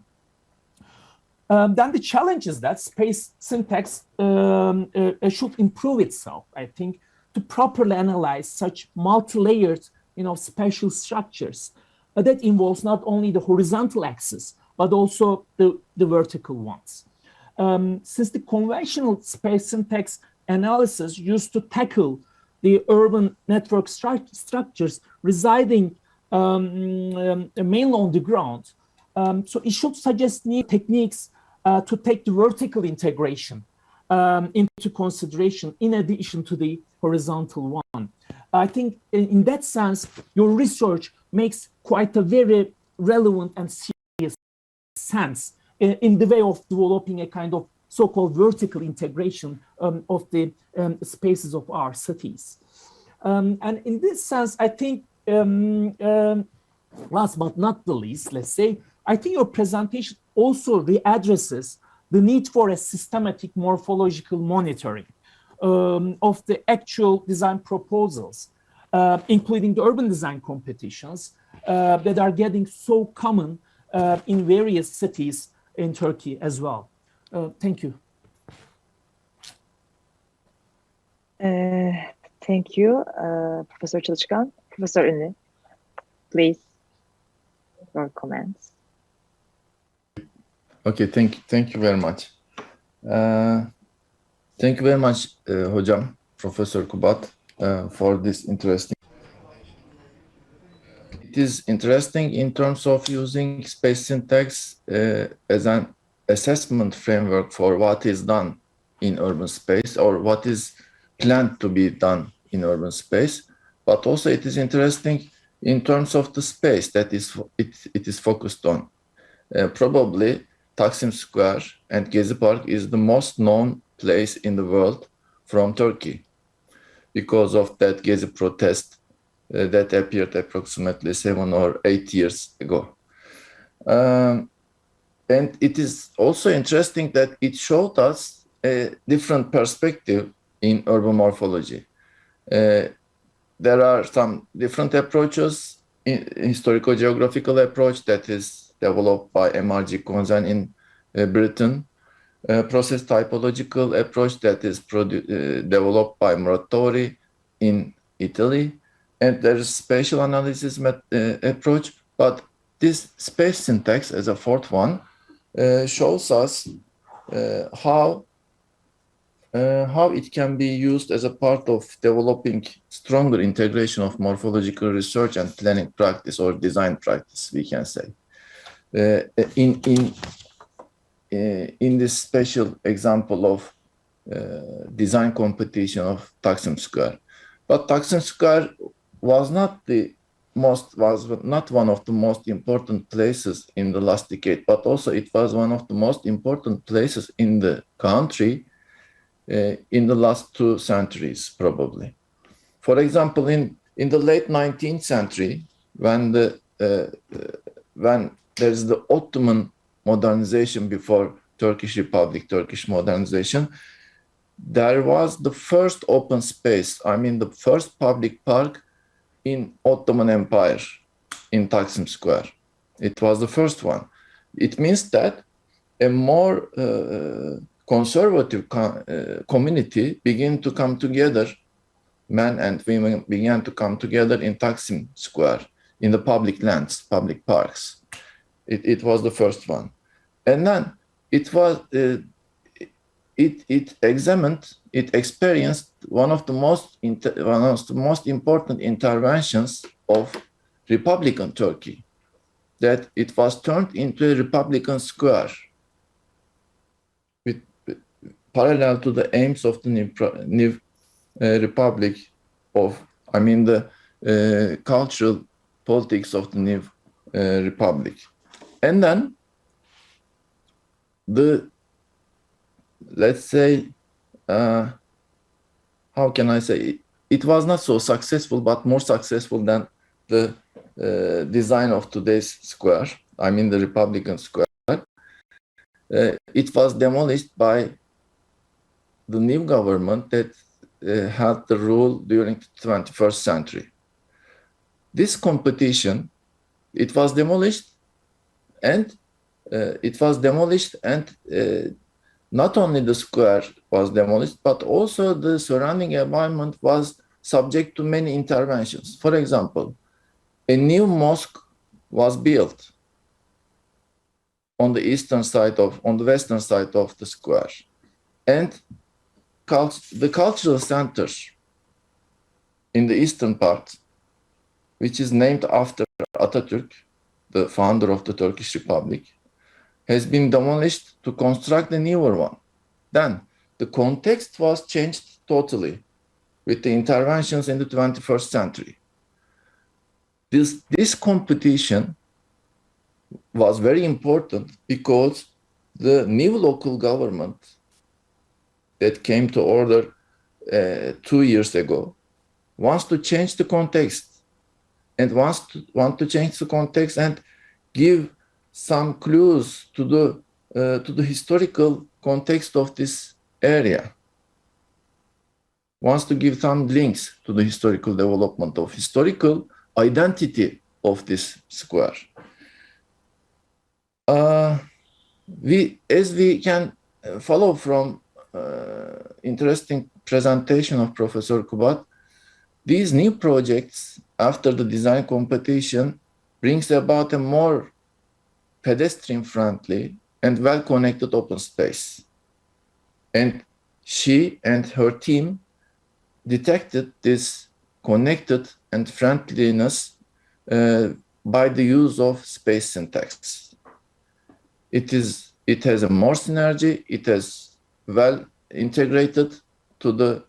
Then the challenge is that space syntax should improve itself, I think, to properly analyze such multi-layered, spatial structures that involves not only the horizontal axis, but also the vertical ones. Since the conventional space syntax analysis used to tackle the urban network structures residing mainly on the ground, so it should suggest new techniques to take the vertical integration into consideration in addition to the horizontal one. I think in that sense, your research makes quite a very relevant and serious sense in the way of developing a kind of so-called vertical integration of the spaces of our cities. And in this sense, I think, last but not the least, let's say, I think your presentation also readdresses the need for a systematic morphological monitoring of the actual design proposals, including the urban design competitions that are getting so common in various cities in Turkey as well. Thank you.
Thank you, Professor Çalışkan. Professor Ünlü, please, your comments.
Okay, thank you very much. Thank you very much, Hocam, Professor Kubat, for this interesting. It is interesting in terms of using space syntax as an assessment framework for what is done in urban space or what is planned to be done in urban space. But also it is interesting in terms of the space that it is focused on. Probably Taksim Square and Gezi Park is the most known place in the world from Turkey because of that Gezi protest that appeared approximately 7 or 8 years ago. And it is also interesting that it showed us a different perspective in urban morphology. There are some different approaches, historico-geographical approach that is developed by MRG Konzen in Britain, process typological approach that is developed by Moderator in Italy, and there is spatial analysis approach. But this space syntax as a fourth one shows us how it can be used as a part of developing stronger integration of morphological research and planning practice or design practice, we can say. In this special example of design competition of Taksim Square. But Taksim Square was not one of the most important places in the last decade, but also it was one of the most important places in the country in the last 2 centuries, probably. For example, in the late 19th century, when there's the Ottoman modernization before Turkish Republic, Turkish modernization, there was the first open space, the first public park in Ottoman Empire in Taksim Square. It was the first one. It means that a more conservative community began to come together, men and women began to come together in Taksim Square, in the public lands, public parks. It was the first one. And then it was, it examined, it experienced one of the most important interventions of Republican Turkey, that it was turned into a Republican square with parallel to the aims of the new republic of, I mean, the cultural politics of the new republic. And then the, let's say, how can I say, it was not so successful, but more successful than the design of today's square, I mean the Republican Square. It was demolished by the new government that had the rule during the 21st century. This competition, it was demolished, and not only the square was demolished, but also the surrounding environment was subject to many interventions. For example, a new mosque was built on the western side of the square, and the cultural center in the eastern part, which is named after Atatürk, the founder of the Turkish Republic, has been demolished to construct a newer one. Then the context was changed totally with the interventions in the 21st century. This competition was very important because the new local government that came to order 2 years ago wants to change the context, and want to change the context and give some clues to the historical context of this area. Wants to give some links to the historical development of historical identity of this square. As we can follow from interesting presentation of Professor Kubat, these new projects after the design competition brings about a more pedestrian-friendly and well-connected open space. And she and her team detected this connected and friendliness by the use of space syntax. It has a more synergy, it has well integrated to the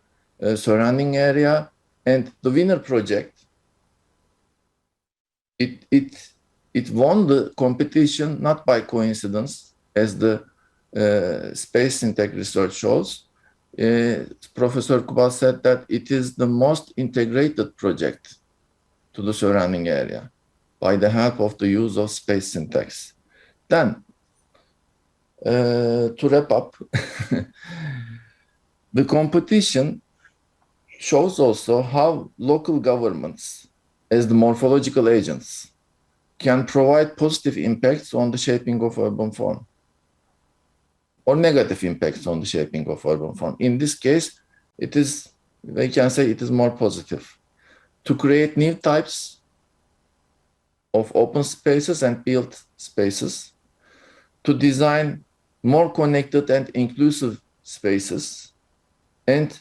surrounding area, and the winner project, it won the competition not by coincidence, as the space syntax research shows. Professor Kubat said that it is the most integrated project to the surrounding area by the help of the use of space syntax. Then, to wrap up, the competition shows also how local governments, as the morphological agents, can provide positive impacts on the shaping of urban form, or negative impacts on the shaping of urban form. In this case, we can say it is more positive. To create new types of open spaces and built spaces, to design more connected and inclusive spaces, and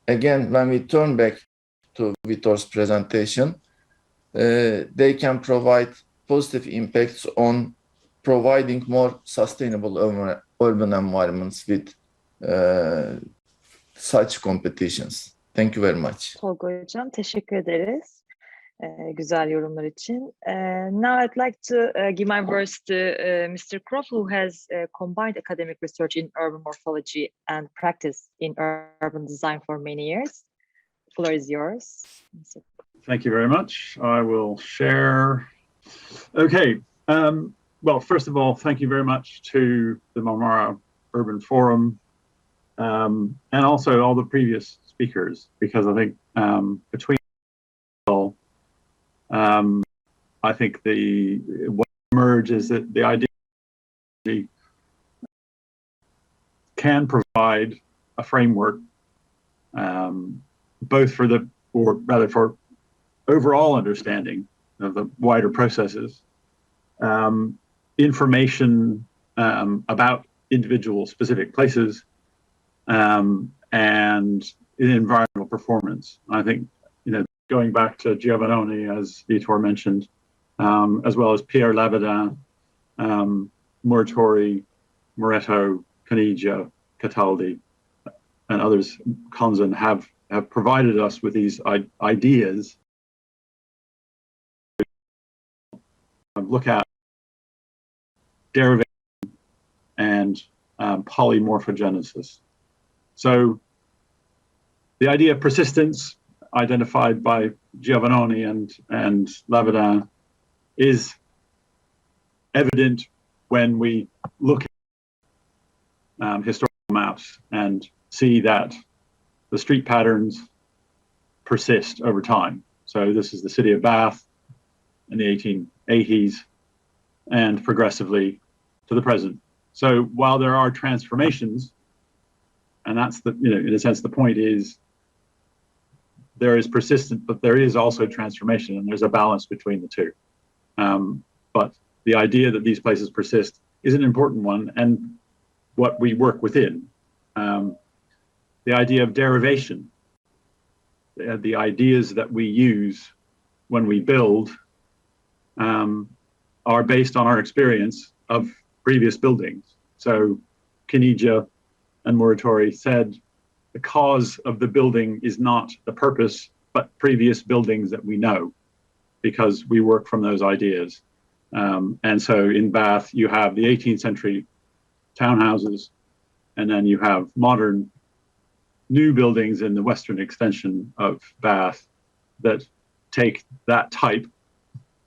again, when we turn back to Vitor's presentation, they can provide positive impacts on providing more sustainable urban environments with such competitions. Thank you very much.
Tolga Hocam, teşekkür ederiz güzel yorumlar için. Now I'd like to give my words to Mr. Croft, who has combined academic research in urban morphology and practice in urban design for many years. The floor is yours.
Thank you very much. I will share. Okay. Well, first of all, thank you very much to the Marmara Urban Forum and also all the previous speakers, because I think between all, I think what emerges is that the idea can provide a framework both for overall understanding of the wider processes, information about individual specific places and environmental performance. I think, going back to Giovannoni, as Vitor mentioned, as well as Pierre Lavedin, Muratori, Moretto, Caniggia, Cataldi, and others, Konzen, have provided us with these ideas. Look at derivation and polymorphogenesis. So the idea of persistence, identified by Giovannoni and Lavedin, is evident when we look at historical maps and see that the street patterns persist over time. So this is the city of Bath in the 1880s and progressively to the present. So while there are transformations, and that's the, in a sense, the point is there is persistence, but there is also transformation, and there's a balance between the two. But the idea that these places persist is an important one, and what we work within. The idea of derivation, the ideas that we use when we build are based on our experience of previous buildings. So Caniggia and Muratori said the cause of the building is not the purpose, but previous buildings that we know, because we work from those ideas. And so in Bath, you have the 18th century townhouses, and then you have modern new buildings in the western extension of Bath that take that type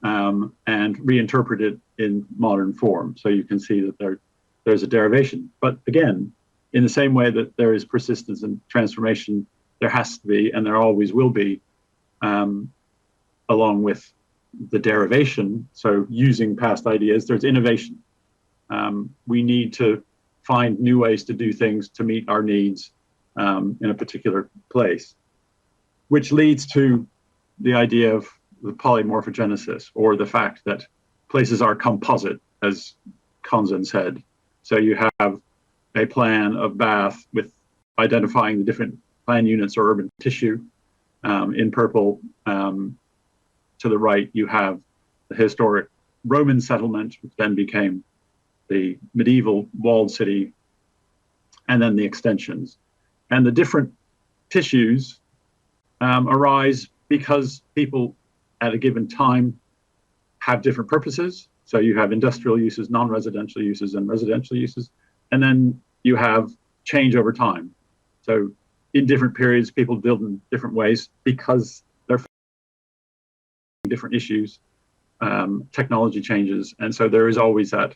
and reinterpret it in modern form. So you can see that there's a derivation. But again, in the same way that there is persistence and transformation, there has to be, and there always will be, along with the derivation, so using past ideas, there's innovation. We need to find new ways to do things to meet our needs in a particular place, which leads to the idea of the polymorphogenesis, or the fact that places are composite, as Konzen said. So you have a plan of Bath with identifying the different plan units or urban tissue. In purple, to the right, you have the historic Roman settlement, which then became the medieval walled city, and then the extensions. And the different tissues arise because people at a given time have different purposes. So you have industrial uses, non-residential uses, and residential uses. And then you have change over time. So in different periods, people build in different ways because they're facing different issues, technology changes. And so there is always that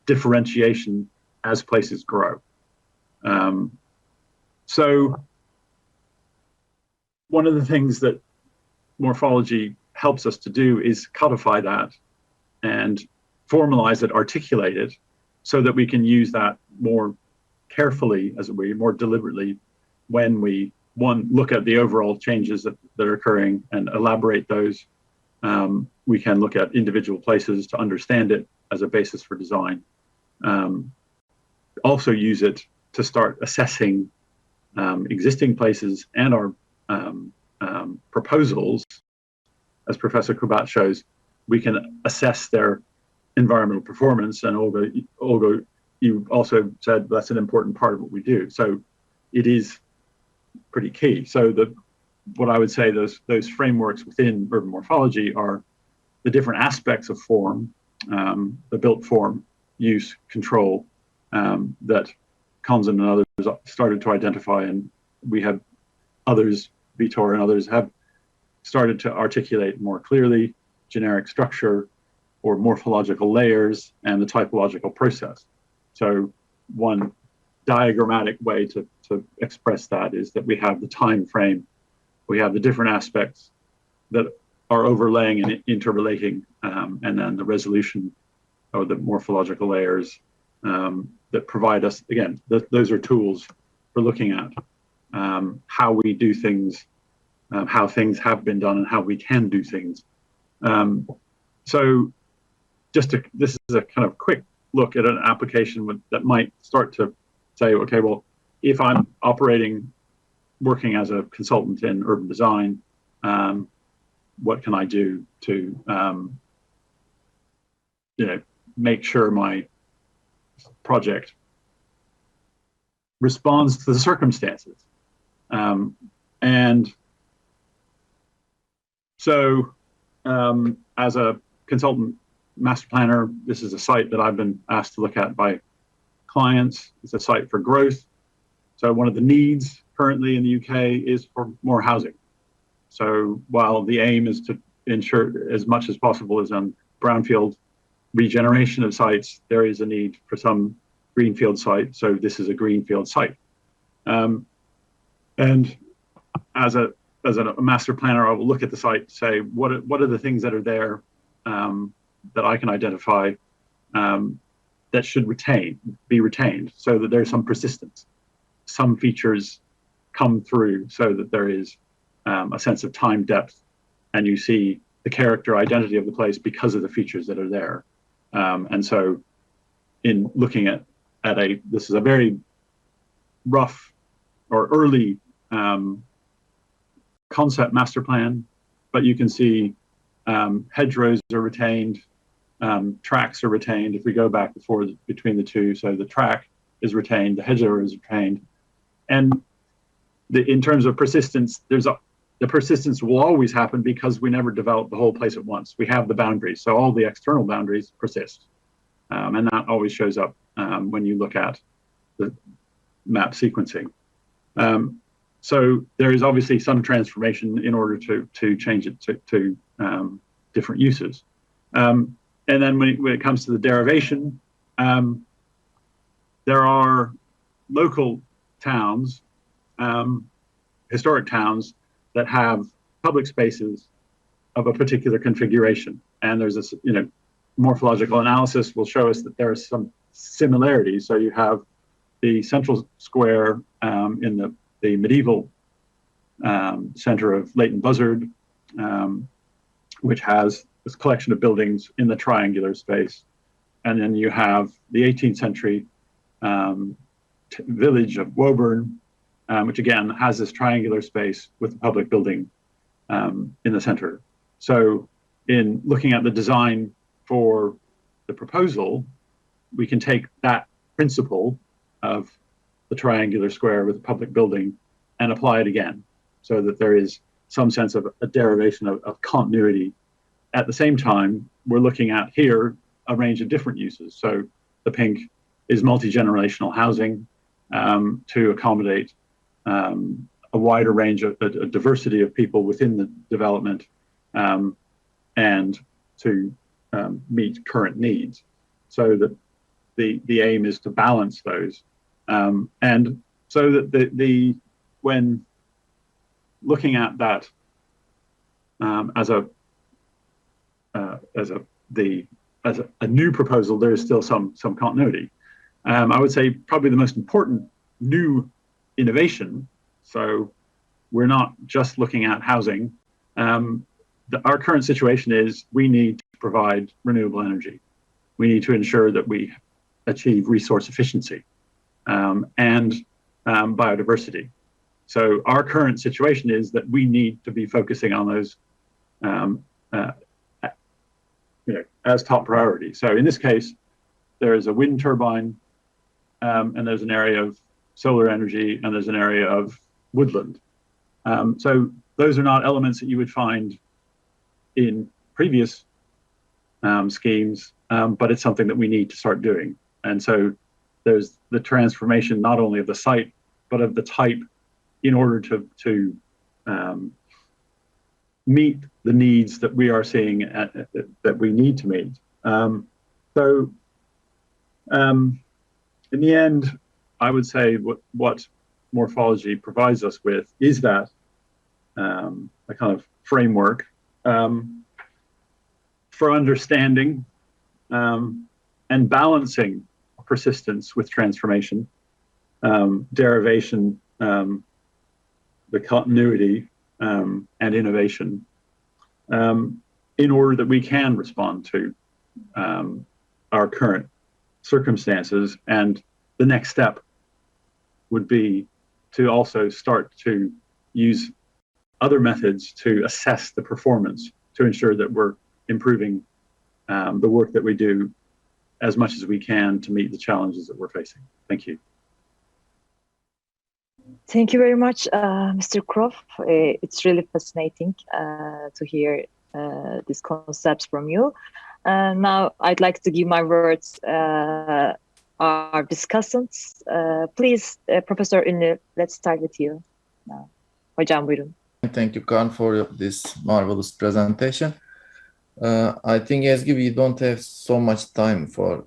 differentiation as places grow. So one of the things that morphology helps us to do is codify that and formalize it, articulate it, so that we can use that more carefully, as it were, more deliberately, when we, one, look at the overall changes that are occurring and elaborate those. We can look at individual places to understand it as a basis for design. Also use it to start assessing existing places and our proposals. As Professor Kubat shows, we can assess their environmental performance, and Olga, you also said that's an important part of what we do. So it is pretty key. So what I would say, those frameworks within urban morphology are the different aspects of form, the built form, use, control, that Konzen and others started to identify, and we have others, Vitor and others, have started to articulate more clearly: generic structure, or morphological layers, and the typological process. So one diagrammatic way to express that is that we have the time frame, we have the different aspects that are overlaying and interrelating, and then the resolution, or the morphological layers that provide us, again, those are tools for looking at how we do things, how things have been done, and how we can do things. So this is a kind of quick look at an application that might start to say, okay, well, if I'm working as a consultant in urban design, what can I do to, make sure my project responds to the circumstances? And so, as a consultant master planner, this is a site that I've been asked to look at by clients. It's a site for growth. So one of the needs currently in the UK is for more housing. So while the aim is to ensure as much as possible as on brownfield regeneration of sites, there is a need for some greenfield site. So this is a greenfield site. And as a master planner, I will look at the site and say, what are the things that are there that I can identify that should be retained, so that there's some persistence. Some features come through so that there is a sense of time depth, and you see the character identity of the place because of the features that are there. And so in looking at this is a very rough or early concept master plan, but you can see hedgerows are retained, tracks are retained. If we go back between the two, so the track is retained, the hedgerow is retained, and in terms of persistence, the persistence will always happen because we never develop the whole place at once. We have the boundaries, so all the external boundaries persist, and that always shows up when you look at the map sequencing. So there is obviously some transformation in order to change it to different uses. And then when it comes to the derivation, there are local towns, historic towns, that have public spaces of a particular configuration. And there's this, morphological analysis will show us that there are some similarities. So you have the central square in the medieval center of Leighton Buzzard, which has this collection of buildings in the triangular space. And then you have the 18th century village of Woburn, which again has this triangular space with the public building in the center. So in looking at the design for the proposal, we can take that principle of the triangular square with the public building and apply it again, so that there is some sense of a derivation of continuity. At the same time, we're looking at here a range of different uses. So the pink is multi-generational housing to accommodate a wider range of a diversity of people within the development and to meet current needs. So that the aim is to balance those. And so that when looking at that as a new proposal, there is still some continuity. I would say probably the most important new innovation. So we're not just looking at housing. Our current situation is we need to provide renewable energy. We need to ensure that we achieve resource efficiency and biodiversity. So our current situation is that we need to be focusing on those as top priority. So in this case, there is a wind turbine and there's an area of solar energy and there's an area of woodland. So those are not elements that you would find in previous schemes, but it's something that we need to start doing. And so there's the transformation not only of the site, but of the type in order to meet the needs that we are seeing that we need to meet. In the end, I would say what morphology provides us with is that a kind of framework for understanding and balancing persistence with transformation, derivation, the continuity, and innovation, in order that we can respond to our current circumstances. And the next step would be to also start to use other methods to assess the performance to ensure that we're improving the work that we do as much as we can to meet the challenges that we're facing. Thank you.
Thank you very much, Mr. Croft. It's really fascinating to hear these concepts from you. Now, I'd like to give my words our discussants. Please, Professor Ünlü, let's start with you. Hocam buyurun.
Thank you, Kaan, for this marvelous presentation. I think, Ezgi, we don't have so much time for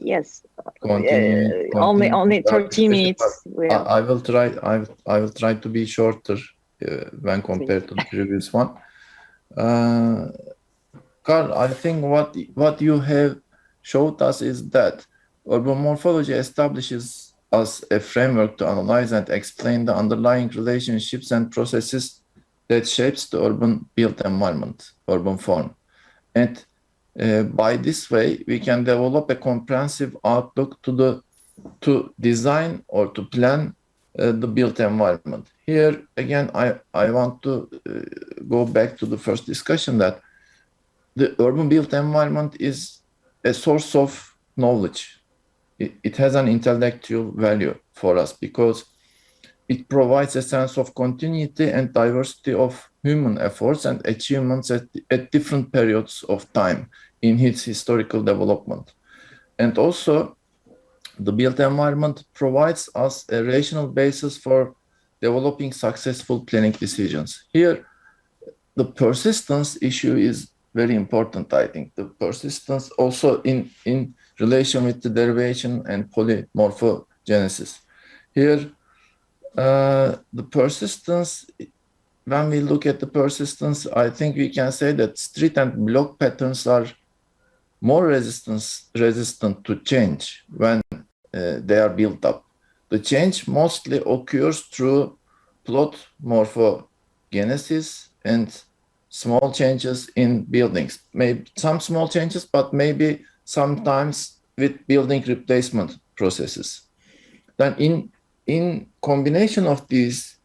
yes,
only
13 minutes.
I will try to be shorter when compared to the previous one. Carl, I think what you have showed us is that urban morphology establishes us a framework to analyze and explain the underlying relationships and processes that shapes the urban built environment, urban form. And by this way, we can develop a comprehensive outlook to design or to plan the built environment. Here, again, I want to go back to the first discussion that the urban built environment is a source of knowledge. It has an intellectual value for us because it provides a sense of continuity and diversity of human efforts and achievements at different periods of time in its historical development. And also, the built environment provides us a rational basis for developing successful planning decisions. Here, the persistence issue is very important, I think. The persistence also in relation with the derivation and polymorphogenesis. Here, the persistence, when we look at the persistence, I think we can say that street and block patterns are more resistant to change when they are built up. The change mostly occurs through plot morphogenesis and small changes in buildings. Maybe some small changes, but maybe sometimes with building replacement processes. Then in combination of these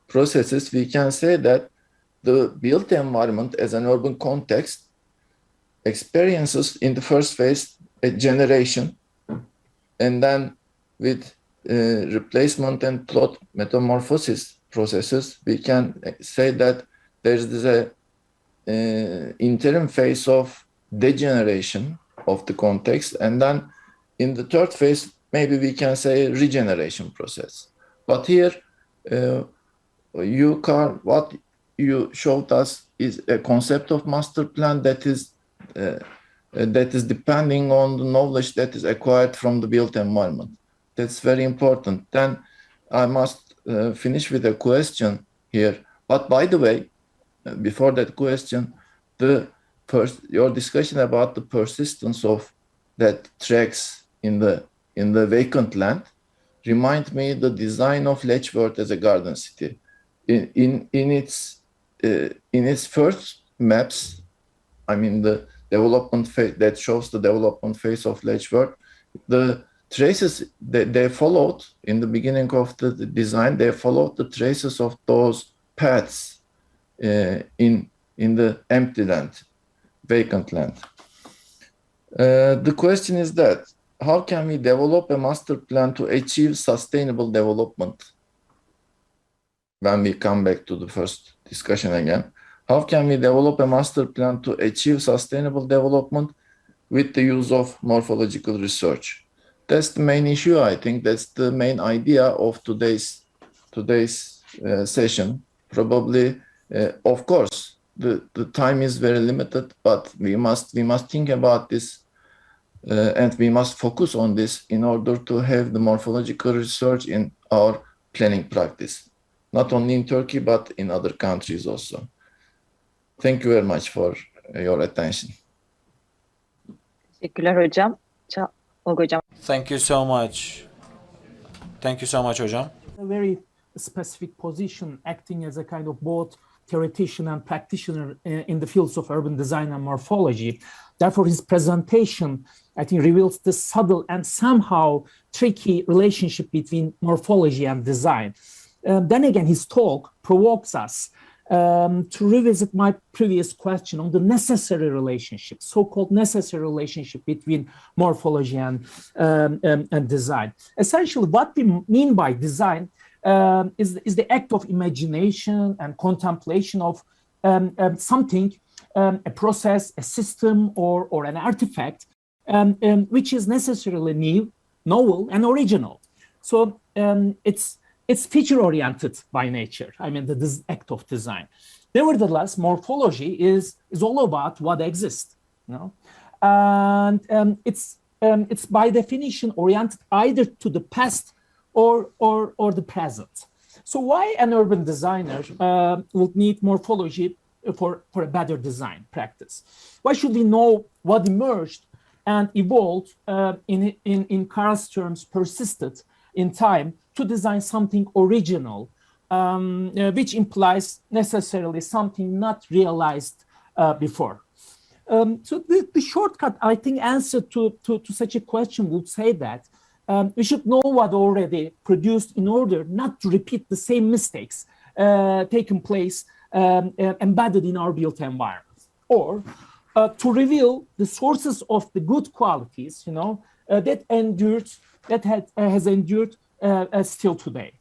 processes, we can say that the built environment as an urban context experiences in the first phase a generation, and then with replacement and plot metamorphosis processes, we can say that there is a interim phase of degeneration of the context, and then in the third phase, maybe we can say regeneration process. But here, Carl, what you showed us is a concept of master plan that is depending on the knowledge that is acquired from the built environment. That's very important. Then I must finish with a question here. But by the way, before that question, your discussion about the persistence of that tracks in the vacant land remind me the design of Letchworth as a garden city. In its first maps, I mean the development phase that shows the development phase of Letchworth, the traces that they followed in the beginning of the design, they followed the traces of those paths in the empty land, vacant land. The question is that how can we develop a master plan to achieve sustainable development? When we come back to the first discussion again, how can we develop a master plan to achieve sustainable development with the use of morphological research? That's the main issue, I think. That's the main idea of today's session. Probably, of course, the time is very limited, but we must think about this and we must focus on this in order to have the morphological research in our planning practice, not only in Turkey, but in other countries also. Thank you very much for your attention.
Teşekkürler hocam. Hocam.
Thank you so much. Thank you so much, hocam.
A very specific position, acting as a kind of both theoretician and practitioner in the fields of urban design and morphology. Therefore, his presentation, I think, reveals the subtle and somehow tricky relationship between morphology and design. Then again, his talk provokes us to revisit my previous question on the necessary relationship, so-called necessary relationship between morphology and design. Essentially, what we mean by design is the act of imagination and contemplation of something, a process, a system, or an artifact, which is necessarily new, novel, and original. So it's feature-oriented by nature. I mean, this act of design. Nevertheless, morphology is all about what exists, you know, and it's by definition oriented either to the past or the present. So why an urban designer would need morphology for a better design practice? Why should we know what emerged and evolved in Karl's terms, persisted in time to design something original, which implies necessarily something not realized before? So the shortcut, I think, answer to such a question would say that we should know what already produced in order not to repeat the same mistakes taken place embedded in our built environment, or to reveal the sources of the good qualities, you know, that has endured still today.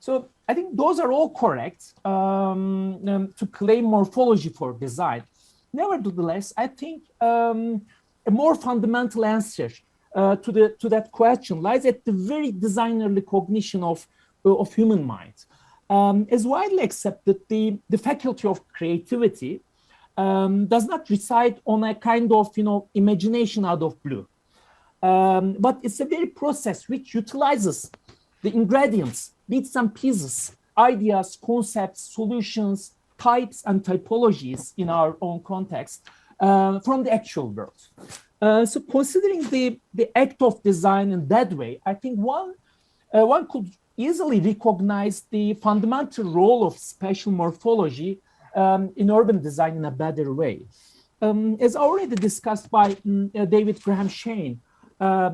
So I think those are all correct to claim morphology for design. Nevertheless, I think a more fundamental answer to that question lies at the very designerly cognition of human mind. As widely accepted, the faculty of creativity does not reside on a kind of, you know, imagination out of blue, but it's a very process which utilizes the ingredients, bits and pieces, ideas, concepts, solutions, types and typologies in our own context from the actual world. So considering the act of design in that way, I think one could easily recognize the fundamental role of spatial morphology in urban design in a better way. As already discussed by David Graham Shane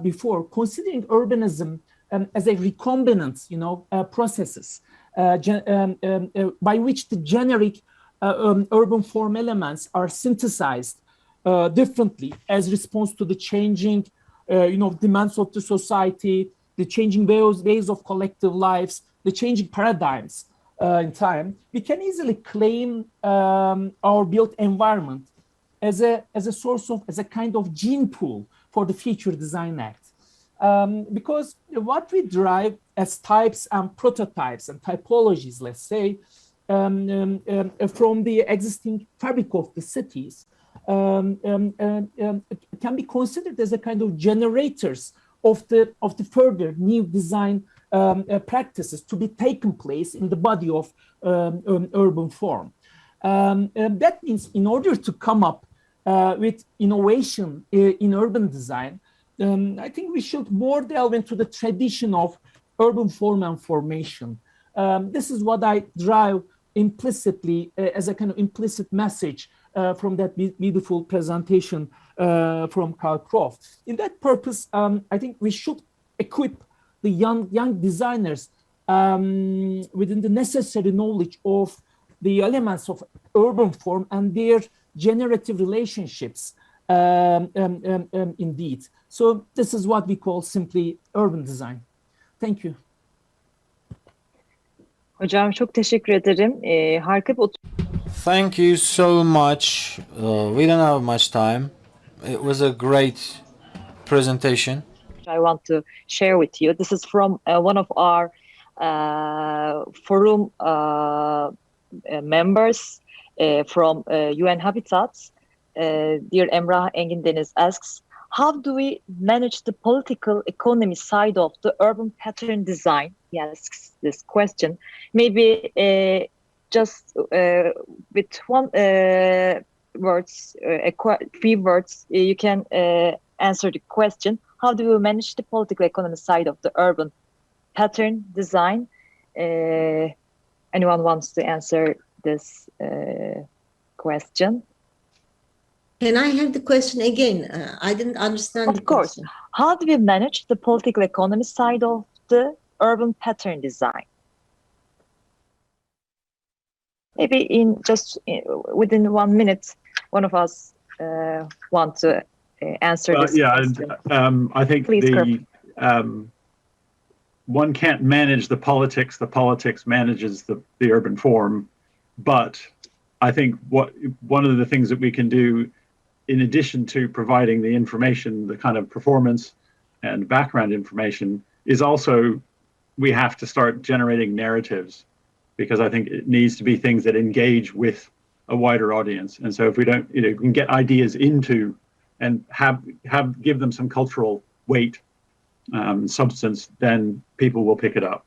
before, considering urbanism as a recombinant, you know, processes by which the generic urban form elements are synthesized differently as response to the changing, you know, demands of the society, the changing ways of collective lives, the changing paradigms in time, we can easily claim our built environment as a kind of gene pool for the future design act. Because what we derive as types and prototypes and typologies, let's say, from the existing fabric of the cities, can be considered as a kind of generators of the further new design practices to be taken place in the body of urban form. That means in order to come up with innovation in urban design, I think we should more delve into the tradition of urban form and formation. This is what I drive implicitly as a kind of implicit message from that beautiful presentation from Karl Croft. In that purpose, I think we should equip the young designers within the necessary knowledge of the elements of urban form and their generative relationships indeed. So this is what we call simply urban design. Thank you.
Hocam çok teşekkür ederim. Harika bir
Thank you so much. We don't have much time. It was a great presentation.
I want to share with you. This is from one of our forum members from UN Habitats. Dear Emrah Engin Deniz asks, how do we manage the political economy side of the urban pattern design? He asks this question. Maybe just with one words, few words, you can answer the question. How do we manage the political economy side of the urban pattern design? Anyone wants to answer this question.
Can I have the question again? I didn't understand.
Of course. How do we manage the political economy side of the urban pattern design? Maybe within 1 minute, one of us want to answer this question.
I think
Please,
one can't manage the politics manages the urban form. But I think one of the things that we can do, in addition to providing the information, the kind of performance and background information, is also we have to start generating narratives, because I think it needs to be things that engage with a wider audience. And so if we don't, we can get ideas into and give them some cultural weight, substance, then people will pick it up.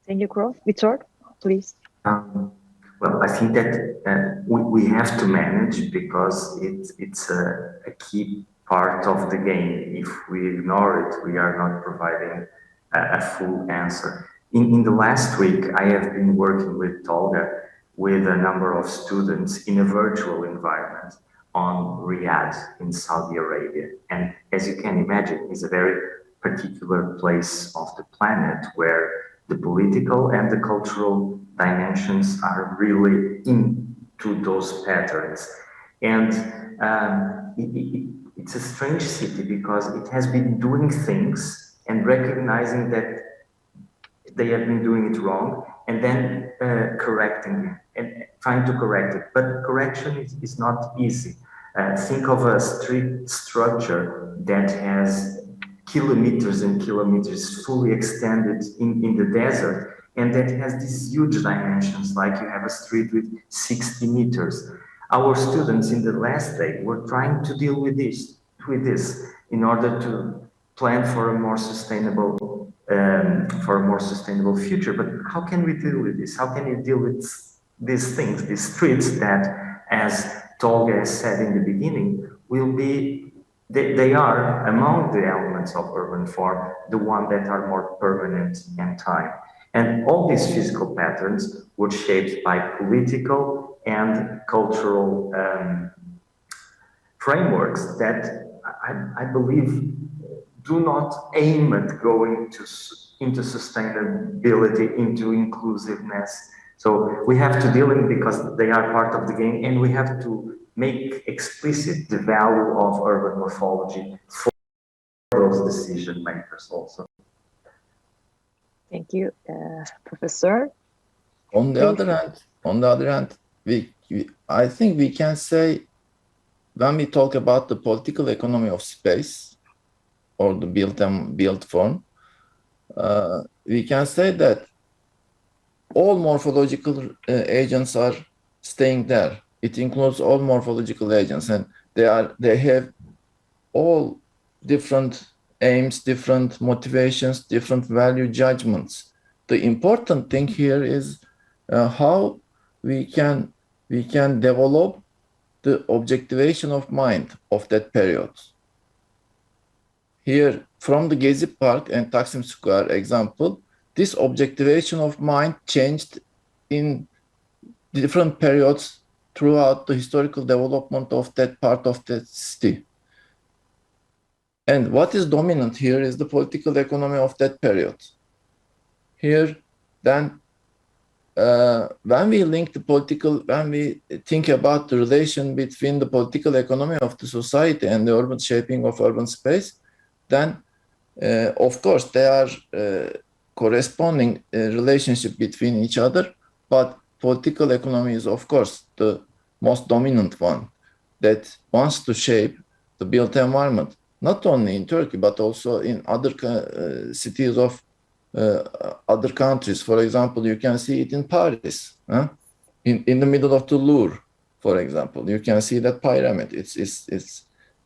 Thank you, Crow. Victor, please.
Well, I think that we have to manage, because it's a key part of the game. If we ignore it, we are not providing a full answer. In the last week, I have been working with Tolga with a number of students in a virtual environment on Riyadh in Saudi Arabia. And as you can imagine, it's a very particular place of the planet where the political and the cultural dimensions are really into those patterns. And it's a strange city, because it has been doing things and recognizing that they have been doing it wrong, and then correcting it and trying to correct it. But correction is not easy. Think of a street structure that has kilometers and kilometers fully extended in the desert, and that has these huge dimensions, like you have a street with 60 meters. Our students in the last day were trying to deal with this in order to plan for a more sustainable future. But how can we deal with this? How can you deal with these things, these streets that, as Tolga has said in the beginning, will be, they are among the elements of urban form, the ones that are more permanent in time. And all these physical patterns were shaped by political and cultural frameworks that I believe do not aim at going into sustainability, into inclusiveness. So we have to deal with it because they are part of the game, and we have to make explicit the value of urban morphology for those decision makers also.
Thank you, Professor.
On the other hand, I think we can say, when we talk about the political economy of space, or the built form, we can say that all morphological agents are staying there. It includes all morphological agents, and they have all different aims, different motivations, different value judgments. The important thing here is how we can develop the objectivation of mind of that period. Here, from the Gezi Park and Taksim Square example, this objectivation of mind changed in different periods throughout the historical development of that part of the city. And what is dominant here is the political economy of that period. Here, then, when we think about the relation between the political economy of the society and the urban shaping of urban space, then, of course, they are corresponding relationship between each other, but political economy is, of course, the most dominant one that wants to shape the built environment, not only in Turkey, but also in other cities of other countries. For example, you can see it in Paris, in the middle of the Louvre, for example. You can see that pyramid.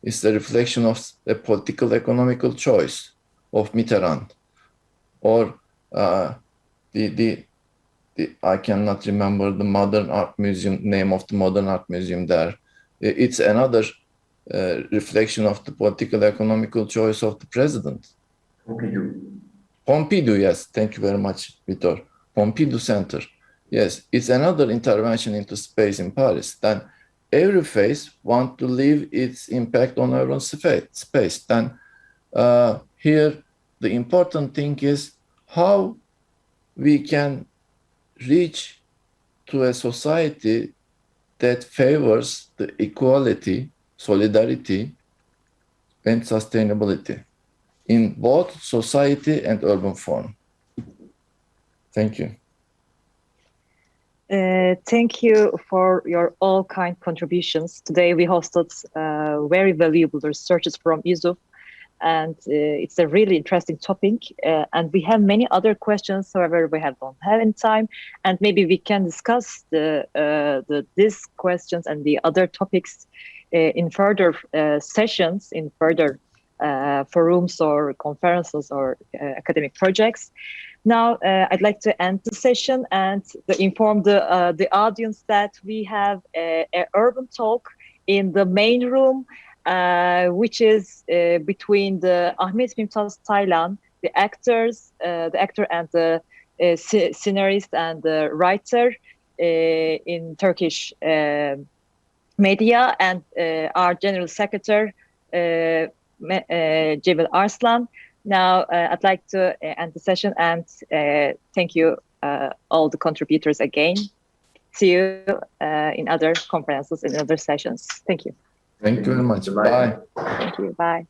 It's a reflection of a political economical choice of Mitterrand. Or I cannot remember the modern art museum, name of the modern art museum there. It's another reflection of the political economical choice of the president.
Pompidou.
Pompidou, yes, thank you very much, Vitor. Pompidou Center. Yes, it's another intervention into space in Paris. Then every phase want to leave its impact on urban space. Then here, the important thing is how we can reach to a society that favors the equality, solidarity, and sustainability in both society and urban form. Thank you.
Thank you for your all kind contributions. Today we hosted very valuable researches from Yusuf, and it's a really interesting topic. And we have many other questions, however, we don't have any time, and maybe we can discuss these questions and the other topics in further sessions, in further forums or conferences or academic projects. Now, I'd like to end the session and to inform the audience that we have an urban talk in the main room, which is between the Ahmet Mümtaz Taylan, the actor and the scenarist and the writer in Turkish media, and our General Secretary, Cemil Arslan. Now, I'd like to end the session and thank you all the contributors again. See you in other conferences, in other sessions. Thank you.
Thank you very much. Bye.
Thank you. Bye.